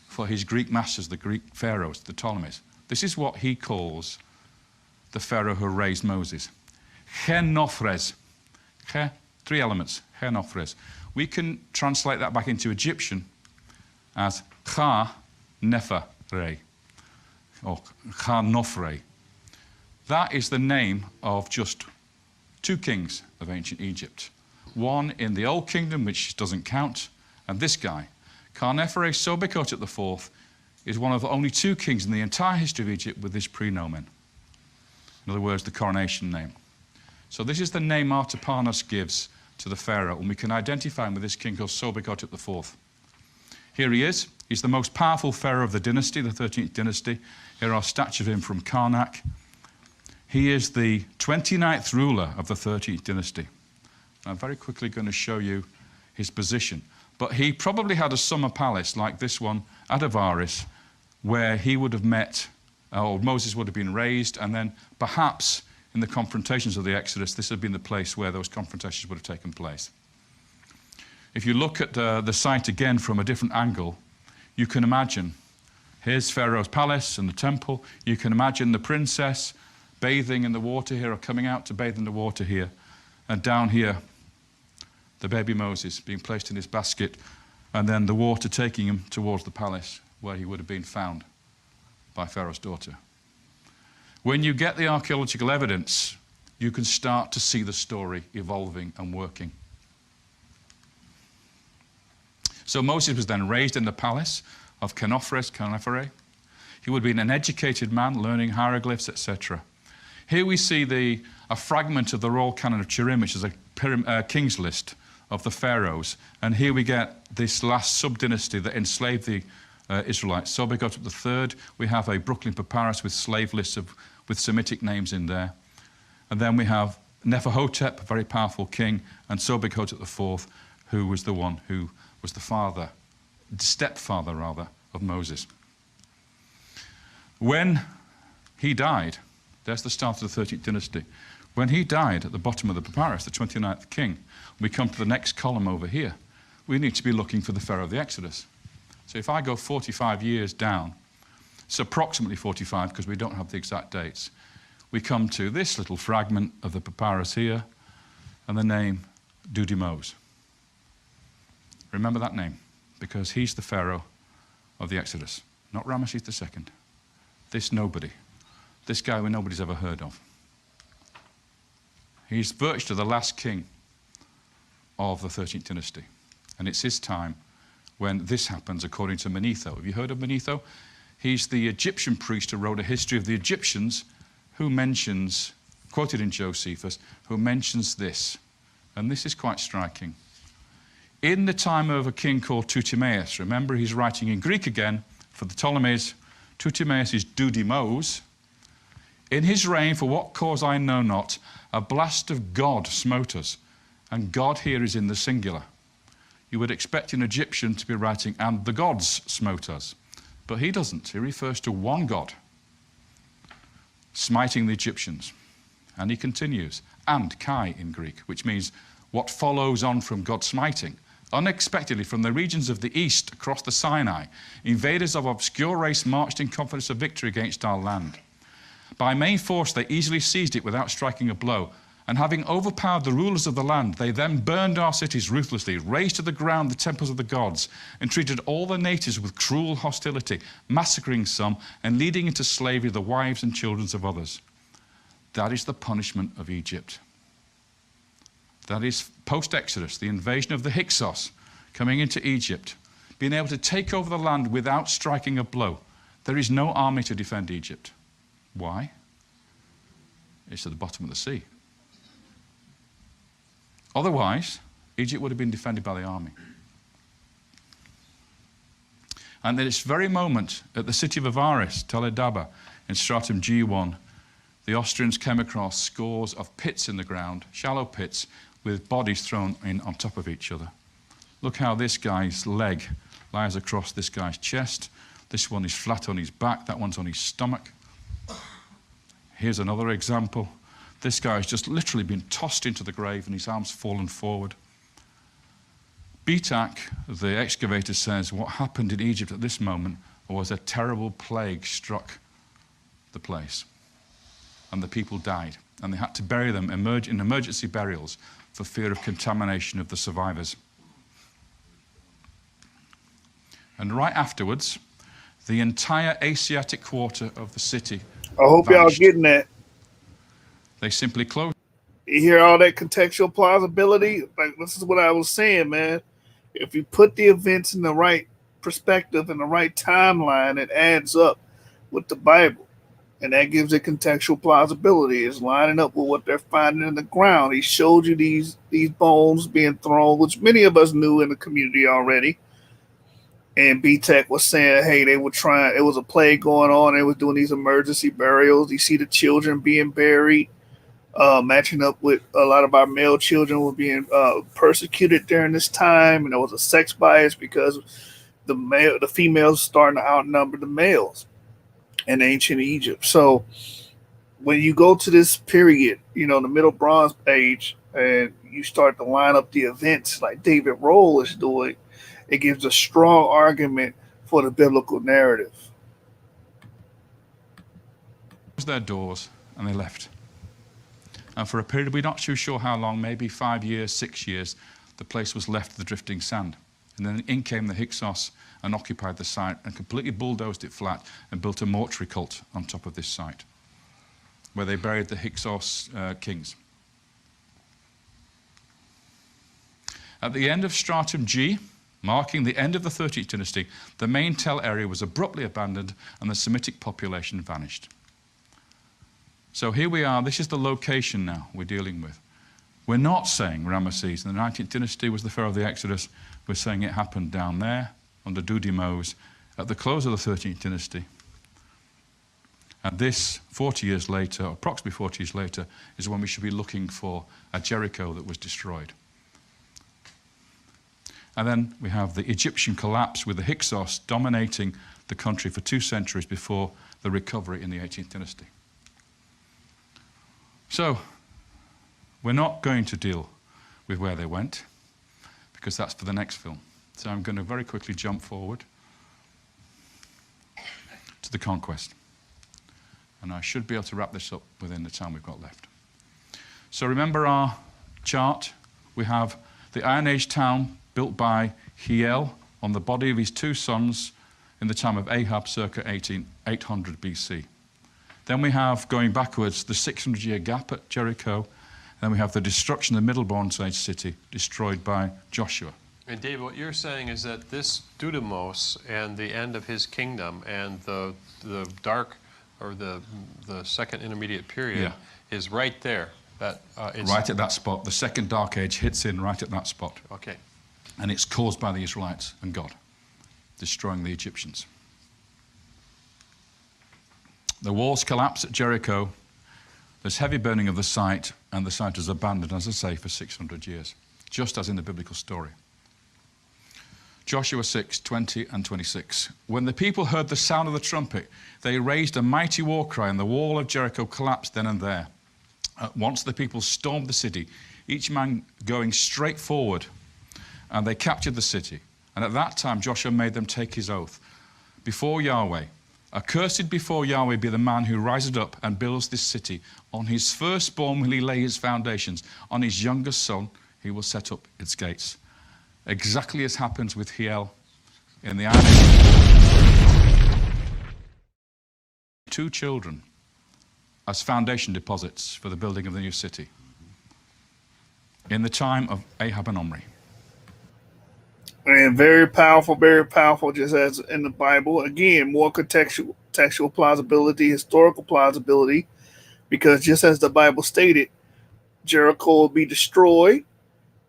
for his Greek masters, the Greek pharaohs, the Ptolemies. This is what he calls the Pharaoh who raised Moses. Chenofres. Three elements. Chenofres. We can translate that back into Egyptian as Cha-Nephre, or Cha-Nofre. That is the name of just two kings of ancient Egypt. One in the Old Kingdom, which doesn't count, and this guy. Cha-Nephre Sobekotep IV is one of only two kings in the entire history of Egypt with this prenomen. In other words, the coronation name. So this is the name Artapanos gives to the pharaoh, and we can identify him with this king called Sobekotep IV. Here he is. He's the most powerful pharaoh of the dynasty, the 13th dynasty. Here are statues of him from Karnak. He is the 29th ruler of the 13th dynasty. I'm very quickly going to show you his position. But he probably had a summer palace like this one at Avaris, where he would have met, or Moses would have been raised, and then perhaps in the confrontations of the Exodus, this had been the place where those confrontations would have taken place. If you look at the site again from a different angle, you can imagine, here's Pharaoh's palace and the temple. You can imagine the princess bathing in the water here, or coming out to bathe in the water here. And down here, the baby Moses being placed in his basket, and then the water taking him towards the palace where he would have been found by Pharaoh's daughter. When you get the archaeological evidence, you can start to see the story evolving and working. So Moses was then raised in the palace of Chenofres. He would have been an educated man, learning hieroglyphs, etc. Here we see a fragment of the Royal Canon of Turin, which is a king's list of the pharaohs. And here we get this last sub-dynasty that enslaved the Israelites. Sobekotep III, we have a Brooklyn papyrus with slave lists with Semitic names in there. And then we have Neferhotep, a very powerful king, and Sobekotep IV, who was the one who was the father, stepfather rather, of Moses. When he died, there's the start of the 13th dynasty. When he died at the bottom of the papyrus, the 29th king, we come to the next column over here. We need to be looking for the Pharaoh of the Exodus. So if I go 45 years down, it's approximately 45 because we don't have the exact dates, we come to this little fragment of the papyrus here and the name Dudimose. Remember that name, because he's the Pharaoh of the Exodus, not Ramesses II. This nobody. This guy who nobody's ever heard of. He's virtually the last king of the 13th dynasty. And it's his time when this happens, according to Manetho. Have you heard of Manetho? He's the Egyptian priest who wrote a history of the Egyptians, who mentions, quoted in Josephus, who mentions this. And this is quite striking. In the time of a king called Ptolemaeus, remember he's writing in Greek again for the Ptolemies. Ptolemaeus is Dudimose. In his reign, for what cause I know not, a blast of God smote us. And God here is in the singular. You would expect an Egyptian to be writing, and the gods smote us. But he doesn't. He refers to one God smiting the Egyptians. And he continues, and Kai in Greek, which means what follows on from God smiting. Unexpectedly, from the regions of the east across the Sinai, invaders of obscure race marched in confidence of victory against our land. By main force, they easily seized it without striking a blow. And having overpowered the rulers of the land, they then burned our cities ruthlessly, razed to the ground the temples of the gods, and treated all the natives with cruel hostility, massacring some and leading into slavery the wives and children of others. That is the punishment of Egypt. That is post-Exodus, the invasion of the Hyksos, coming into Egypt, being able to take over the land without striking a blow. There is no army to defend Egypt. Why? It's at the bottom of the sea. Otherwise, Egypt would have been defended by the army. And at this very moment, at the city of Avaris, Teledaba, in stratum G1, the Austrians came across scores of pits in the ground, shallow pits, with bodies thrown in on top of each other. Look how this guy's leg, lies across this guy's chest. This one is flat on his back. That one's on his stomach. Here's another example. This guy's just literally been tossed into the grave and his arms fallen forward. Betak, the excavator, says what happened in Egypt at this moment was a terrible plague struck the place. And the people died. And they had to bury them in emergency burials for fear of contamination of the survivors. And right afterwards, the entire Asiatic quarter of the city I hope y'all vanished. getting that. They simply closed. You hear all that contextual plausibility? Like, this is what I was saying, man. If you put the events in the right perspective and the right timeline, it adds up with the Bible. And that gives it contextual plausibility. It's lining up with what they're finding in the ground. He showed you these bones being thrown, which many of us knew in the community already. And B-Tech was saying, hey, they were trying, it was a plague going on. They were doing these emergency burials. You see the children being buried, matching up with a lot of our male children were being persecuted during this time. And there was a sex bias because the females starting to outnumber the males in ancient Egypt. So when you go to this period, the Middle Bronze Age, and you start to line up the events like David Rohl is doing, it gives a strong argument for the biblical narrative. Their doors and they left. And for a period, we're not too sure how long, maybe 5 years, 6 years, the place was left to the drifting sand. And then in came the Hyksos and occupied the site and completely bulldozed it flat and built a mortuary cult on top of this site, where they buried the Hyksos kings. At the end of Stratum G, marking the end of the 13th dynasty, the main Tel area was abruptly abandoned and the Semitic population vanished. So here we are, this is the location now we're dealing with. We're not saying Ramesses in the 19th dynasty was the pharaoh of the Exodus. We're saying it happened down there under Dudimos at the close of the 13th dynasty. And this, 40 years later, or approximately 40 years later, is when we should be looking for a Jericho that was destroyed. And then we have the Egyptian collapse with the Hyksos dominating the country for 2 centuries before the recovery in the 18th dynasty. So, we're not going to deal with where they went, because that's for the next film. So I'm going to very quickly jump forward to the conquest. And I should be able to wrap this up within the time we've got left. So remember our chart. We have the Iron Age town built by Hiel on the body of his 2 sons in the time of Ahab, circa 800 BC. Then we have, going backwards, the 600-year gap at Jericho. Then we have the destruction of the Middle Bronze Age city, destroyed by Joshua. And Dave, what you're saying is that this Dudimos and the end of his kingdom and the dark, or the second intermediate period, is right there. Right at that spot. The second dark age hits in right at that spot. Okay. And it's caused by the Israelites and God, destroying the Egyptians. The walls collapse at Jericho. There's heavy burning of the site, and the site is abandoned, as I say, for 600 years, just as in the biblical story. Joshua 6, 20 and 26. When the people heard the sound of the trumpet, they raised a mighty war cry, and the wall of Jericho collapsed then and there. At once the people stormed the city, each man going straight forward, and they captured the city. And at that time Joshua made them take his oath before Yahweh. Accursed before Yahweh be the man who rises up and builds this city. On his firstborn will he lay his foundations. On his youngest son he will set up its gates. Exactly as happens with Hiel in the Iron Age. 2 children as foundation deposits for the building of the new city in the time of Ahab and Omri. And very powerful, just as in the Bible. Again, more contextual plausibility, historical plausibility, because just as the Bible stated, Jericho will be destroyed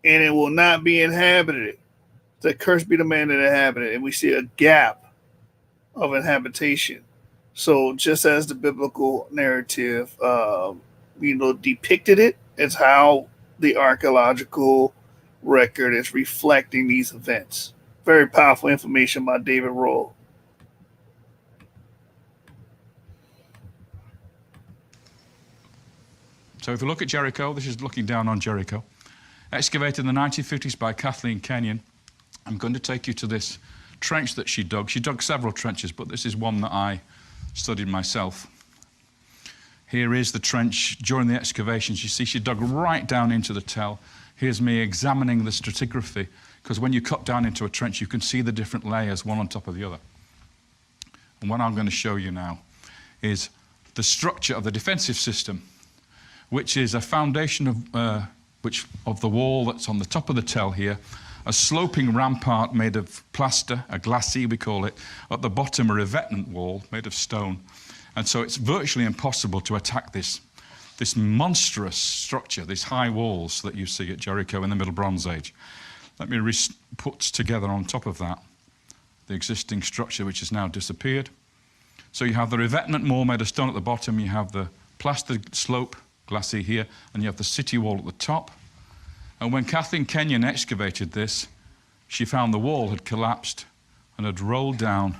and it will not be inhabited. The curse be the man that inhabited. And we see a gap of inhabitation. So just as the biblical narrative, depicted it, it's how the archaeological record is reflecting these events. Very powerful information by David Rohl. So if you look at Jericho, this is looking down on Jericho. Excavated in the 1950s by Kathleen Kenyon. I'm going to take you to this trench that she dug. She dug several trenches, but this is one that I studied myself. Here is the trench during the excavations. You see she dug right down into the tell. Here's me examining the stratigraphy, because when you cut down into a trench, you can see the different layers, one on top of the other. And what I'm going to show you now is the structure of the defensive system, which is a foundation of the wall that's on the top of the tell here, a sloping rampart made of plaster, a glacis we call it, at the bottom a revetment wall made of stone. And so it's virtually impossible to attack this monstrous structure, these high walls that you see at Jericho in the Middle Bronze Age. Let me put together on top of that the existing structure, which has now disappeared. So you have the revetment wall made of stone at the bottom, you have the plastered slope, glacis here, and you have the city wall at the top. And when Kathleen Kenyon excavated this, she found the wall had collapsed and had rolled down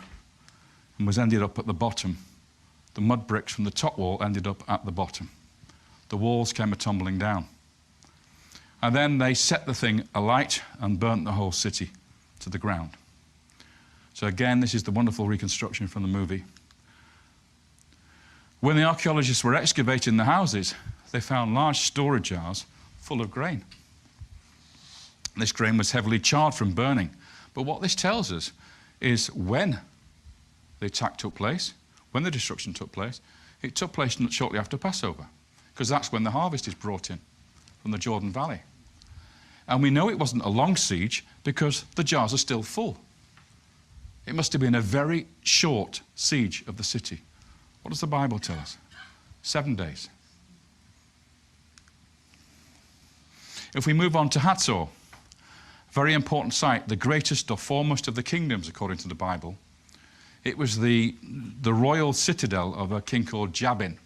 and was ended up at the bottom. The mud bricks from the top wall ended up at the bottom. The walls came tumbling down. And then they set the thing alight and burnt the whole city to the ground. So again, this is the wonderful reconstruction from the movie. When the archaeologists were excavating the houses, they found large storage jars full of grain. This grain was heavily charred from burning. But what this tells us is when the attack took place, when the destruction took place, it took place shortly after Passover, because that's when the harvest is brought in from the Jordan Valley. And we know it wasn't a long siege because the jars are still full. It must have been a very short siege of the city. What does the Bible tell us? 7 days. If we move on to Hatzor, very important site, the greatest or foremost of the kingdoms, according to the Bible. It was the royal citadel of a king called Jabin,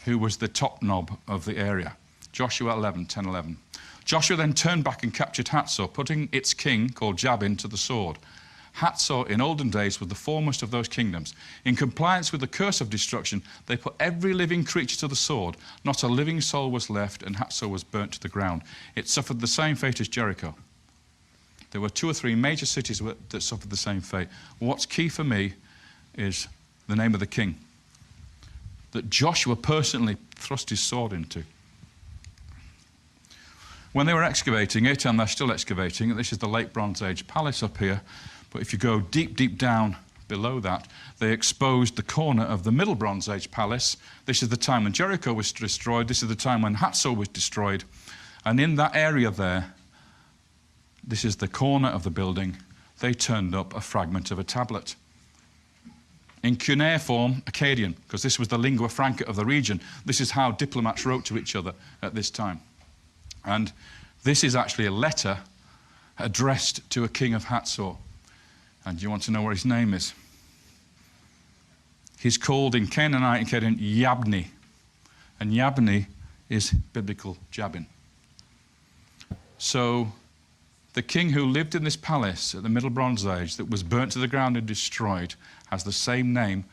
who was the top knob of the area. Joshua 10:11. Joshua then turned back and captured Hatzor, putting its king, called Jabin, to the sword. Hatzor in olden days was the foremost of those kingdoms. In compliance with the curse of destruction, they put every living creature to the sword. Not a living soul was left, and Hatzor was burnt to the ground. It suffered the same fate as Jericho. There were 2 or 3 major cities that suffered the same fate. What's key for me is the name of the king that Joshua personally thrust his sword into. When they were excavating it, and they're still excavating it, this is the late Bronze Age palace up here, but if you go deep, deep down below that, they exposed the corner of the Middle Bronze Age palace. This is the time when Jericho was destroyed. This is the time when Hatzor was destroyed. And in that area there, this is the corner of the building, they turned up a fragment of a tablet. In cuneiform, Akkadian, because this was the lingua franca of the region. This is how diplomats wrote to each other at this time. And this is actually a letter addressed to a king of Hatzor. And you want to know what his name is? He's called in Canaanite and Akkadian Yabni. And Yabni is biblical Jabin. So the king who lived in this palace at the Middle Bronze Age that was burnt to the ground and destroyed has the same name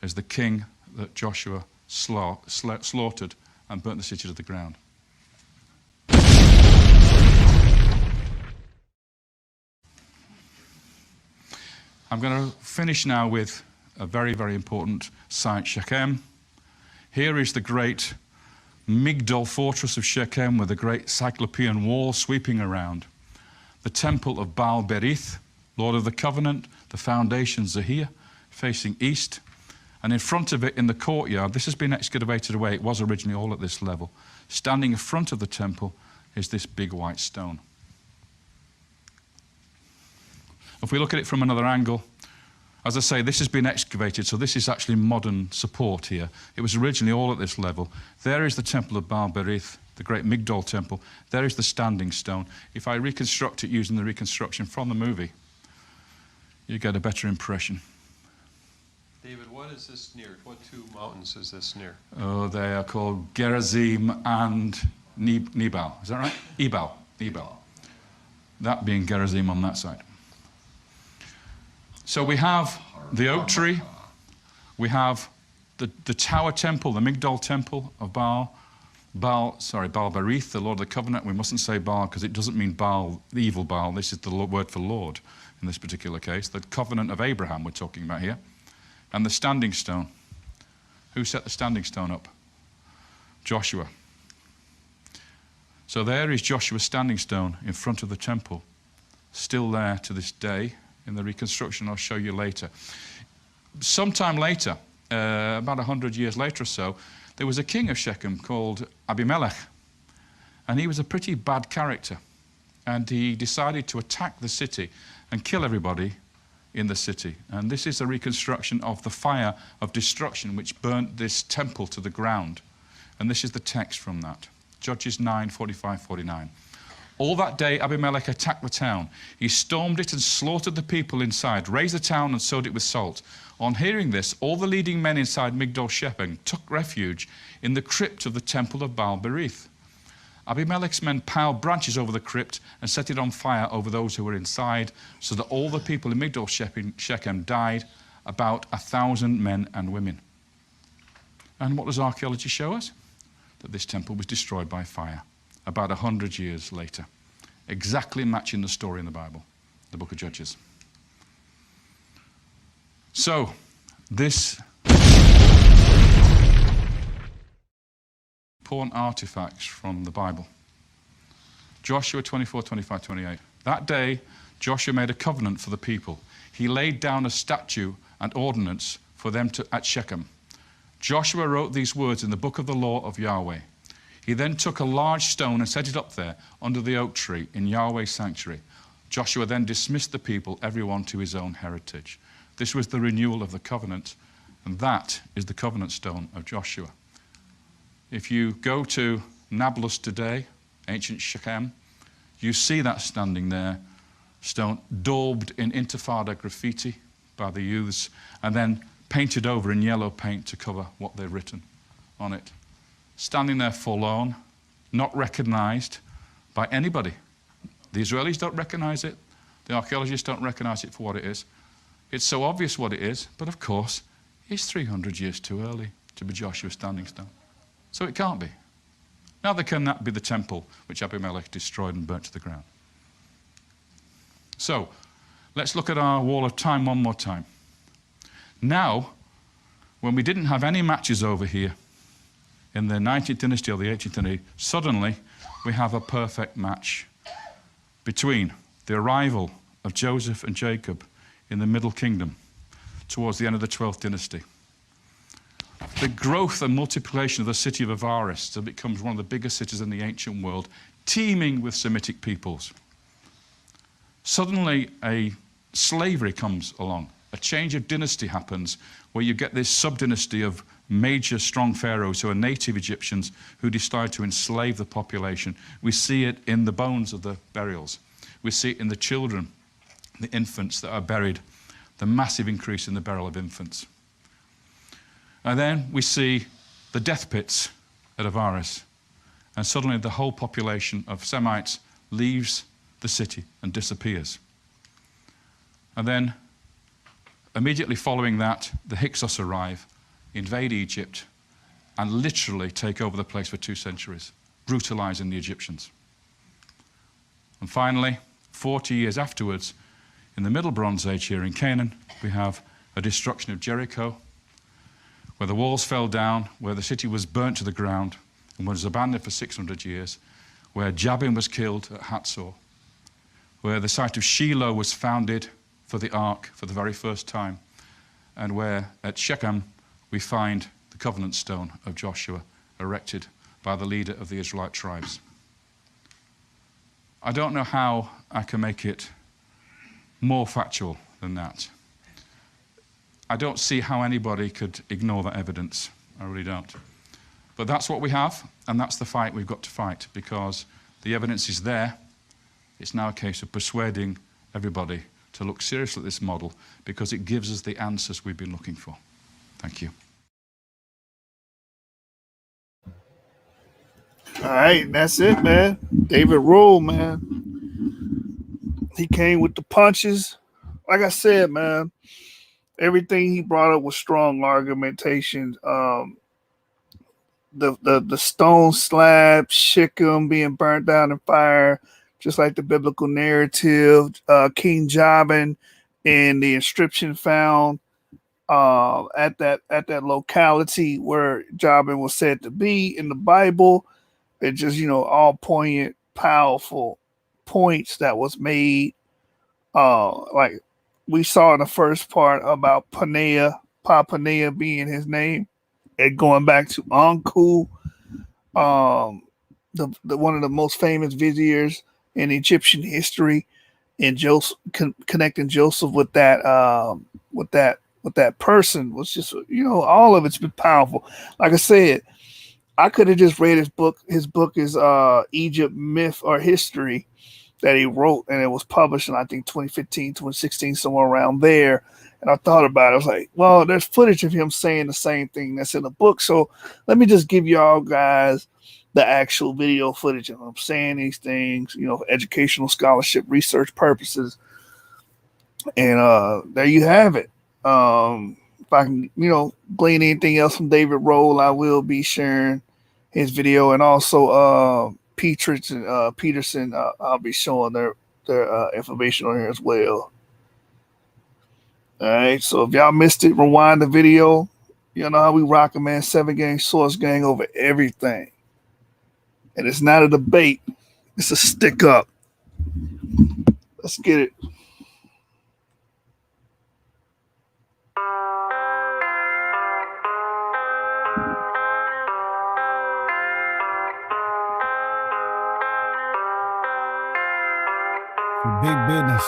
as the king that Joshua slaughtered and burnt the city to the ground. I'm going to finish now with a very, very important site, Shechem. Here is the great Migdol fortress of Shechem with a great Cyclopean wall sweeping around. The temple of Baal Berith, Lord of the Covenant, the foundations are here, facing east. And in front of it, in the courtyard, this has been excavated away. It was originally all at this level. Standing in front of the temple is this big white stone. If we look at it from another angle, as I say, this has been excavated, so this is actually modern support here. It was originally all at this level. There is the temple of Baal Berith, the great Migdol temple. There is the standing stone. If I reconstruct it using the reconstruction from the movie, you get a better impression. David, what is this near? What 2 mountains is this near? Oh, they are called Gerizim and Nebal. Is that right? Ebal. That being Gerizim on that side. So we have the oak tree, we have the tower temple, the Migdol temple of Baal Berith, the Lord of the covenant. We mustn't say Baal because it doesn't mean Baal, the evil Baal. This is the word for Lord in this particular case. The covenant of Abraham we're talking about here. And the standing stone. Who set the standing stone up? Joshua. So there is Joshua's standing stone in front of the temple, still there to this day in the reconstruction I'll show you later. Sometime later, about 100 years later or so, there was a king of Shechem called Abimelech, and he was a pretty bad character, and he decided to attack the city and kill everybody in the city. And this is a reconstruction of the fire of destruction which burnt this temple to the ground. And this is the text from that. Judges 9, 45, 49. All that day Abimelech attacked the town. He stormed it and slaughtered the people inside, razed the town and sowed it with salt. On hearing this, all the leading men inside Migdol Shechem took refuge in the crypt of the temple of Baal Berith. Abimelech's men piled branches over the crypt and set it on fire over those who were inside, so that all the people in Migdol Shechem died, about 1,000 men and women. And what does archaeology show us? That this temple was destroyed by fire about 100 years later, exactly matching the story in the Bible, the book of Judges. So, this important artifacts from the Bible. Joshua 24, 25, 28. That day, Joshua made a covenant for the people. He laid down a statute and ordinance for them at Shechem. Joshua wrote these words in the book of the law of Yahweh. He then took a large stone and set it up there under the oak tree in Yahweh's sanctuary. Joshua then dismissed the people, everyone to his own heritage. This was the renewal of the covenant, and that is the covenant stone of Joshua. If you go to Nablus today, ancient Shechem, you see that standing there, stone daubed in Intifada graffiti by the youths, and then painted over in yellow paint to cover what they've written on it. Standing there forlorn, not recognized by anybody. The Israelis don't recognize it. The archaeologists don't recognize it for what it is. It's so obvious what it is, but of course, it's 300 years too early to be Joshua's standing stone. So it can't be. Now there cannot be the temple which Abimelech destroyed and burnt to the ground. So, let's look at our wall of time one more time. Now, when we didn't have any matches over here, in the 19th dynasty or the 18th dynasty, suddenly we have a perfect match between the arrival of Joseph and Jacob in the Middle Kingdom towards the end of the 12th dynasty. The growth and multiplication of the city of Avaris so it becomes one of the biggest cities in the ancient world, teeming with Semitic peoples. Suddenly a slavery comes along. A change of dynasty happens where you get this sub-dynasty of major strong pharaohs who are native Egyptians who decide to enslave the population. We see it in the bones of the burials. We see it in the children, the infants that are buried, the massive increase in the burial of infants. And then we see the death pits at Avaris. And suddenly the whole population of Semites leaves the city and disappears. And then immediately following that, the Hyksos arrive, invade Egypt, and literally take over the place for 2 centuries, brutalizing the Egyptians. And finally, 40 years afterwards, in the Middle Bronze Age here in Canaan, we have a destruction of Jericho, where the walls fell down, where the city was burnt to the ground, and was abandoned for 600 years, where Jabin was killed at Hatzor, where the site of Shiloh was founded for the ark for the very first time, and where at Shechem we find the covenant stone of Joshua erected by the leader of the Israelite tribes. I don't know how I can make it more factual than that. I don't see how anybody could ignore that evidence. I really don't. But that's what we have, and that's the fight we've got to fight, because the evidence is there. It's now a case of persuading everybody to look seriously at this model, because it gives us the answers we've been looking for. Thank you. All right, that's it, man. David Rohl, man. He came with the punches. like I said, man, everything he brought up was strong argumentation. The stone slab, Shechem being burnt down in fire, just like the biblical narrative. King Jabin and the inscription found at that locality where Jabin was said to be in the Bible. It just, all poignant, powerful points that was made. Like we saw in the first part about Panea, Pa Panea being his name, and going back to Anku, the one of the most famous viziers in Egyptian history, and Joseph connecting Joseph with that person was just, all of it's been powerful. Like I said, I could have just read his book. His book is Egypt Myth or History that he wrote, and it was published in, I think, 2015, 2016, somewhere around there. And I thought about it. I was like, well, there's footage of him saying the same thing that's in the book. So let me just give y'all guys the actual video footage of him saying these things, for educational scholarship research purposes. And there you have it. If I can, glean anything else from David Rohl, I will be sharing his video. And also Peterson, I'll be showing their information on here as well. All right, so if y'all missed it, rewind the video. You know how we rock, man. 7-gang source gang over everything. And it's not a debate. It's a stick up. Let's get it. Big business.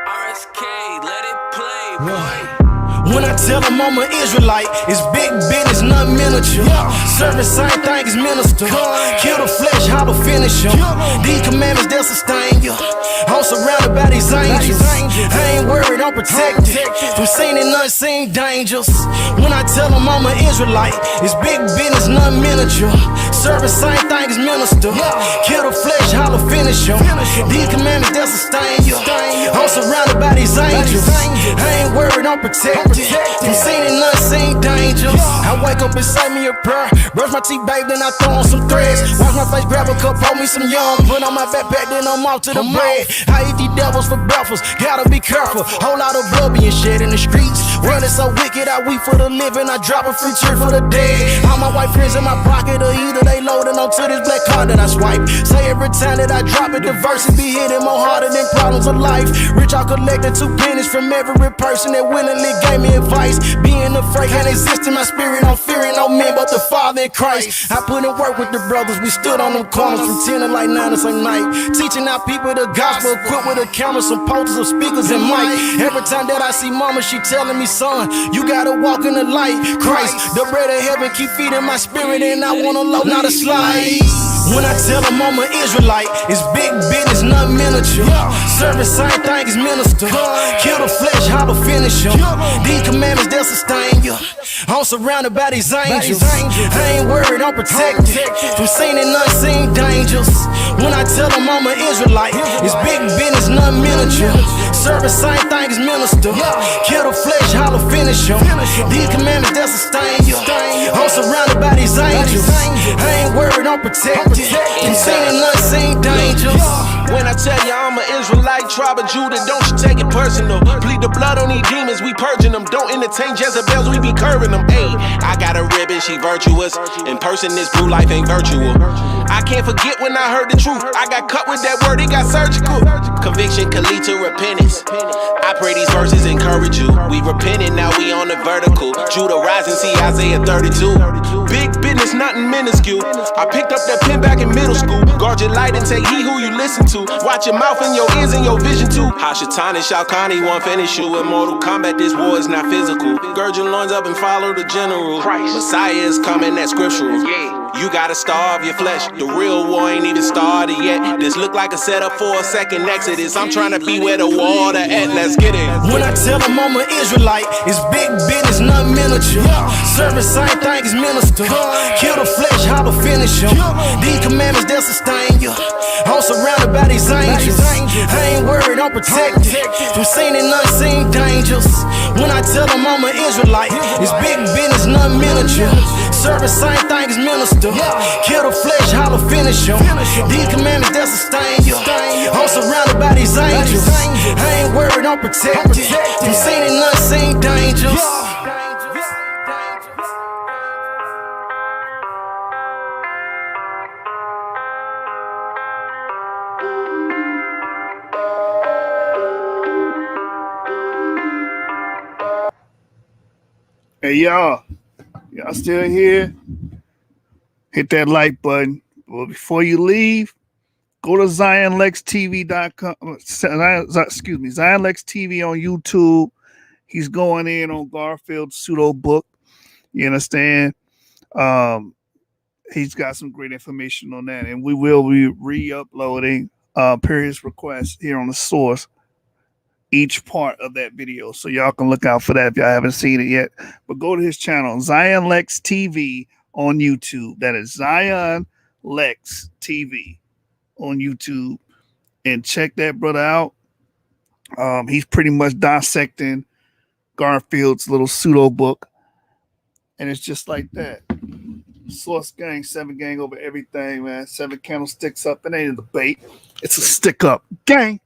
RSK, let it play, boy. When I tell them I'm an Israelite, it's big business, not miniature. Serving same thing as minister. Kill the flesh, how to finish them. These commandments, they'll sustain you. I'm surrounded by these angels. I ain't worried, I'm protected from seen and unseen dangers. When I tell them I'm an Israelite, it's big business, not miniature. Serving same thing as minister. Kill the flesh, how to finish them. These commandments, they'll sustain you. I'm surrounded by these angels. I ain't worried, I'm protected from seen and unseen dangers. I wake up and say me a prayer. Brush my teeth, babe, then I throw on some threads. Wash my face, grab a cup, hold me some yum. Put on my backpack, then I'm off to the bread. I eat these devils for breakfast, gotta be careful. Whole lot of blood being shed in the streets. World is so wicked, I weep for the living. I drop a free cheer for the dead. All my white friends in my pocket, or either they loading onto this black card that I swipe. Say every time that I drop it, the verses be hitting more harder than problems of life. Rich, I collected 2 pennies from every person that willingly gave me advice. Being afraid can't exist in my spirit. I'm fearing no man but the Father in Christ. I put in work with the brothers. We stood on them corners from 10 to like 9 the same night, teaching our people the gospel, equipped with a camera, some posters, some speakers, and mic. Every time that I see mama, she telling me, son, you gotta walk in the light. Christ, the bread of heaven, keep feeding my spirit, and I wanna low, not a slide. When I tell them I'm an Israelite, it's big business, not miniature. Serving same thing as minister. Kill the flesh, how to finish them. These commandments, they'll sustain you. I'm surrounded by these angels. I ain't worried, I'm protected from seen and unseen dangers. When I tell them I'm an Israelite, it's big business, not miniature. Serving same thing as minister. Kill the flesh, how to finish them. These commandments, they'll sustain you. I'm surrounded by these angels. I ain't worried, I'm protected from seen and unseen dangers. When I tell you I'm an Israelite, tribe of Judah, don't you take it personal. Bleed the blood on these demons, we purging them. Don't entertain Jezebels, we be curving them. Ayy, I got a ribbon, she virtuous. In person, this blue life ain't virtual. I can't forget when I heard the truth. I got cut with that word, it got surgical. Conviction can lead to repentance. I pray these verses encourage you. We repented, now we on the vertical. Judah rising, see Isaiah 32. Big business, nothing minuscule. I picked up that pen back in middle school. Guard your light and take heed who you listen to. Watch your mouth and your ears and your vision too. Hashatan and Shalkani won't finish you. In Mortal Kombat, this war is not physical. Gird your loins up and follow the general. Messiah is coming, that's scriptural. You gotta starve your flesh. The real war ain't even started yet. This look like a setup for a second exodus. I'm trying to be where the water at. Let's get it. When I tell them I'm an Israelite, it's big business, not miniature. Serving same thing as minister. Kill the flesh, how to finish them. These commandments, they'll sustain you. I'm surrounded by about these angels. I ain't worried, I'm protected from seen and unseen dangers. When I tell them I'm an Israelite, it's big business, nothing miniature. Serving same thing as minister. Kill the flesh, how to finish them. These commandments that sustain you. I'm surrounded by these angels. I ain't worried, I'm protected from seen and unseen dangers. Hey, y'all still here? Hit that like button. Well, before you leave, go to ZionLexTV.com. Zionlex TV on YouTube. He's going in on Garfield's pseudo book. You understand? He's got some great information on that, and we will be re-uploading per his request here on the source each part of that video, so y'all can look out for that if y'all haven't seen it yet. But go to his channel, ZionLex TV on YouTube. That is ZionLex TV on YouTube, and check that brother out. He's pretty much dissecting Garfield's little pseudo book, and it's just like that. Source gang, 7 gang over everything, man. 7 candlesticks up. It ain't a debate. It's a stick up gang.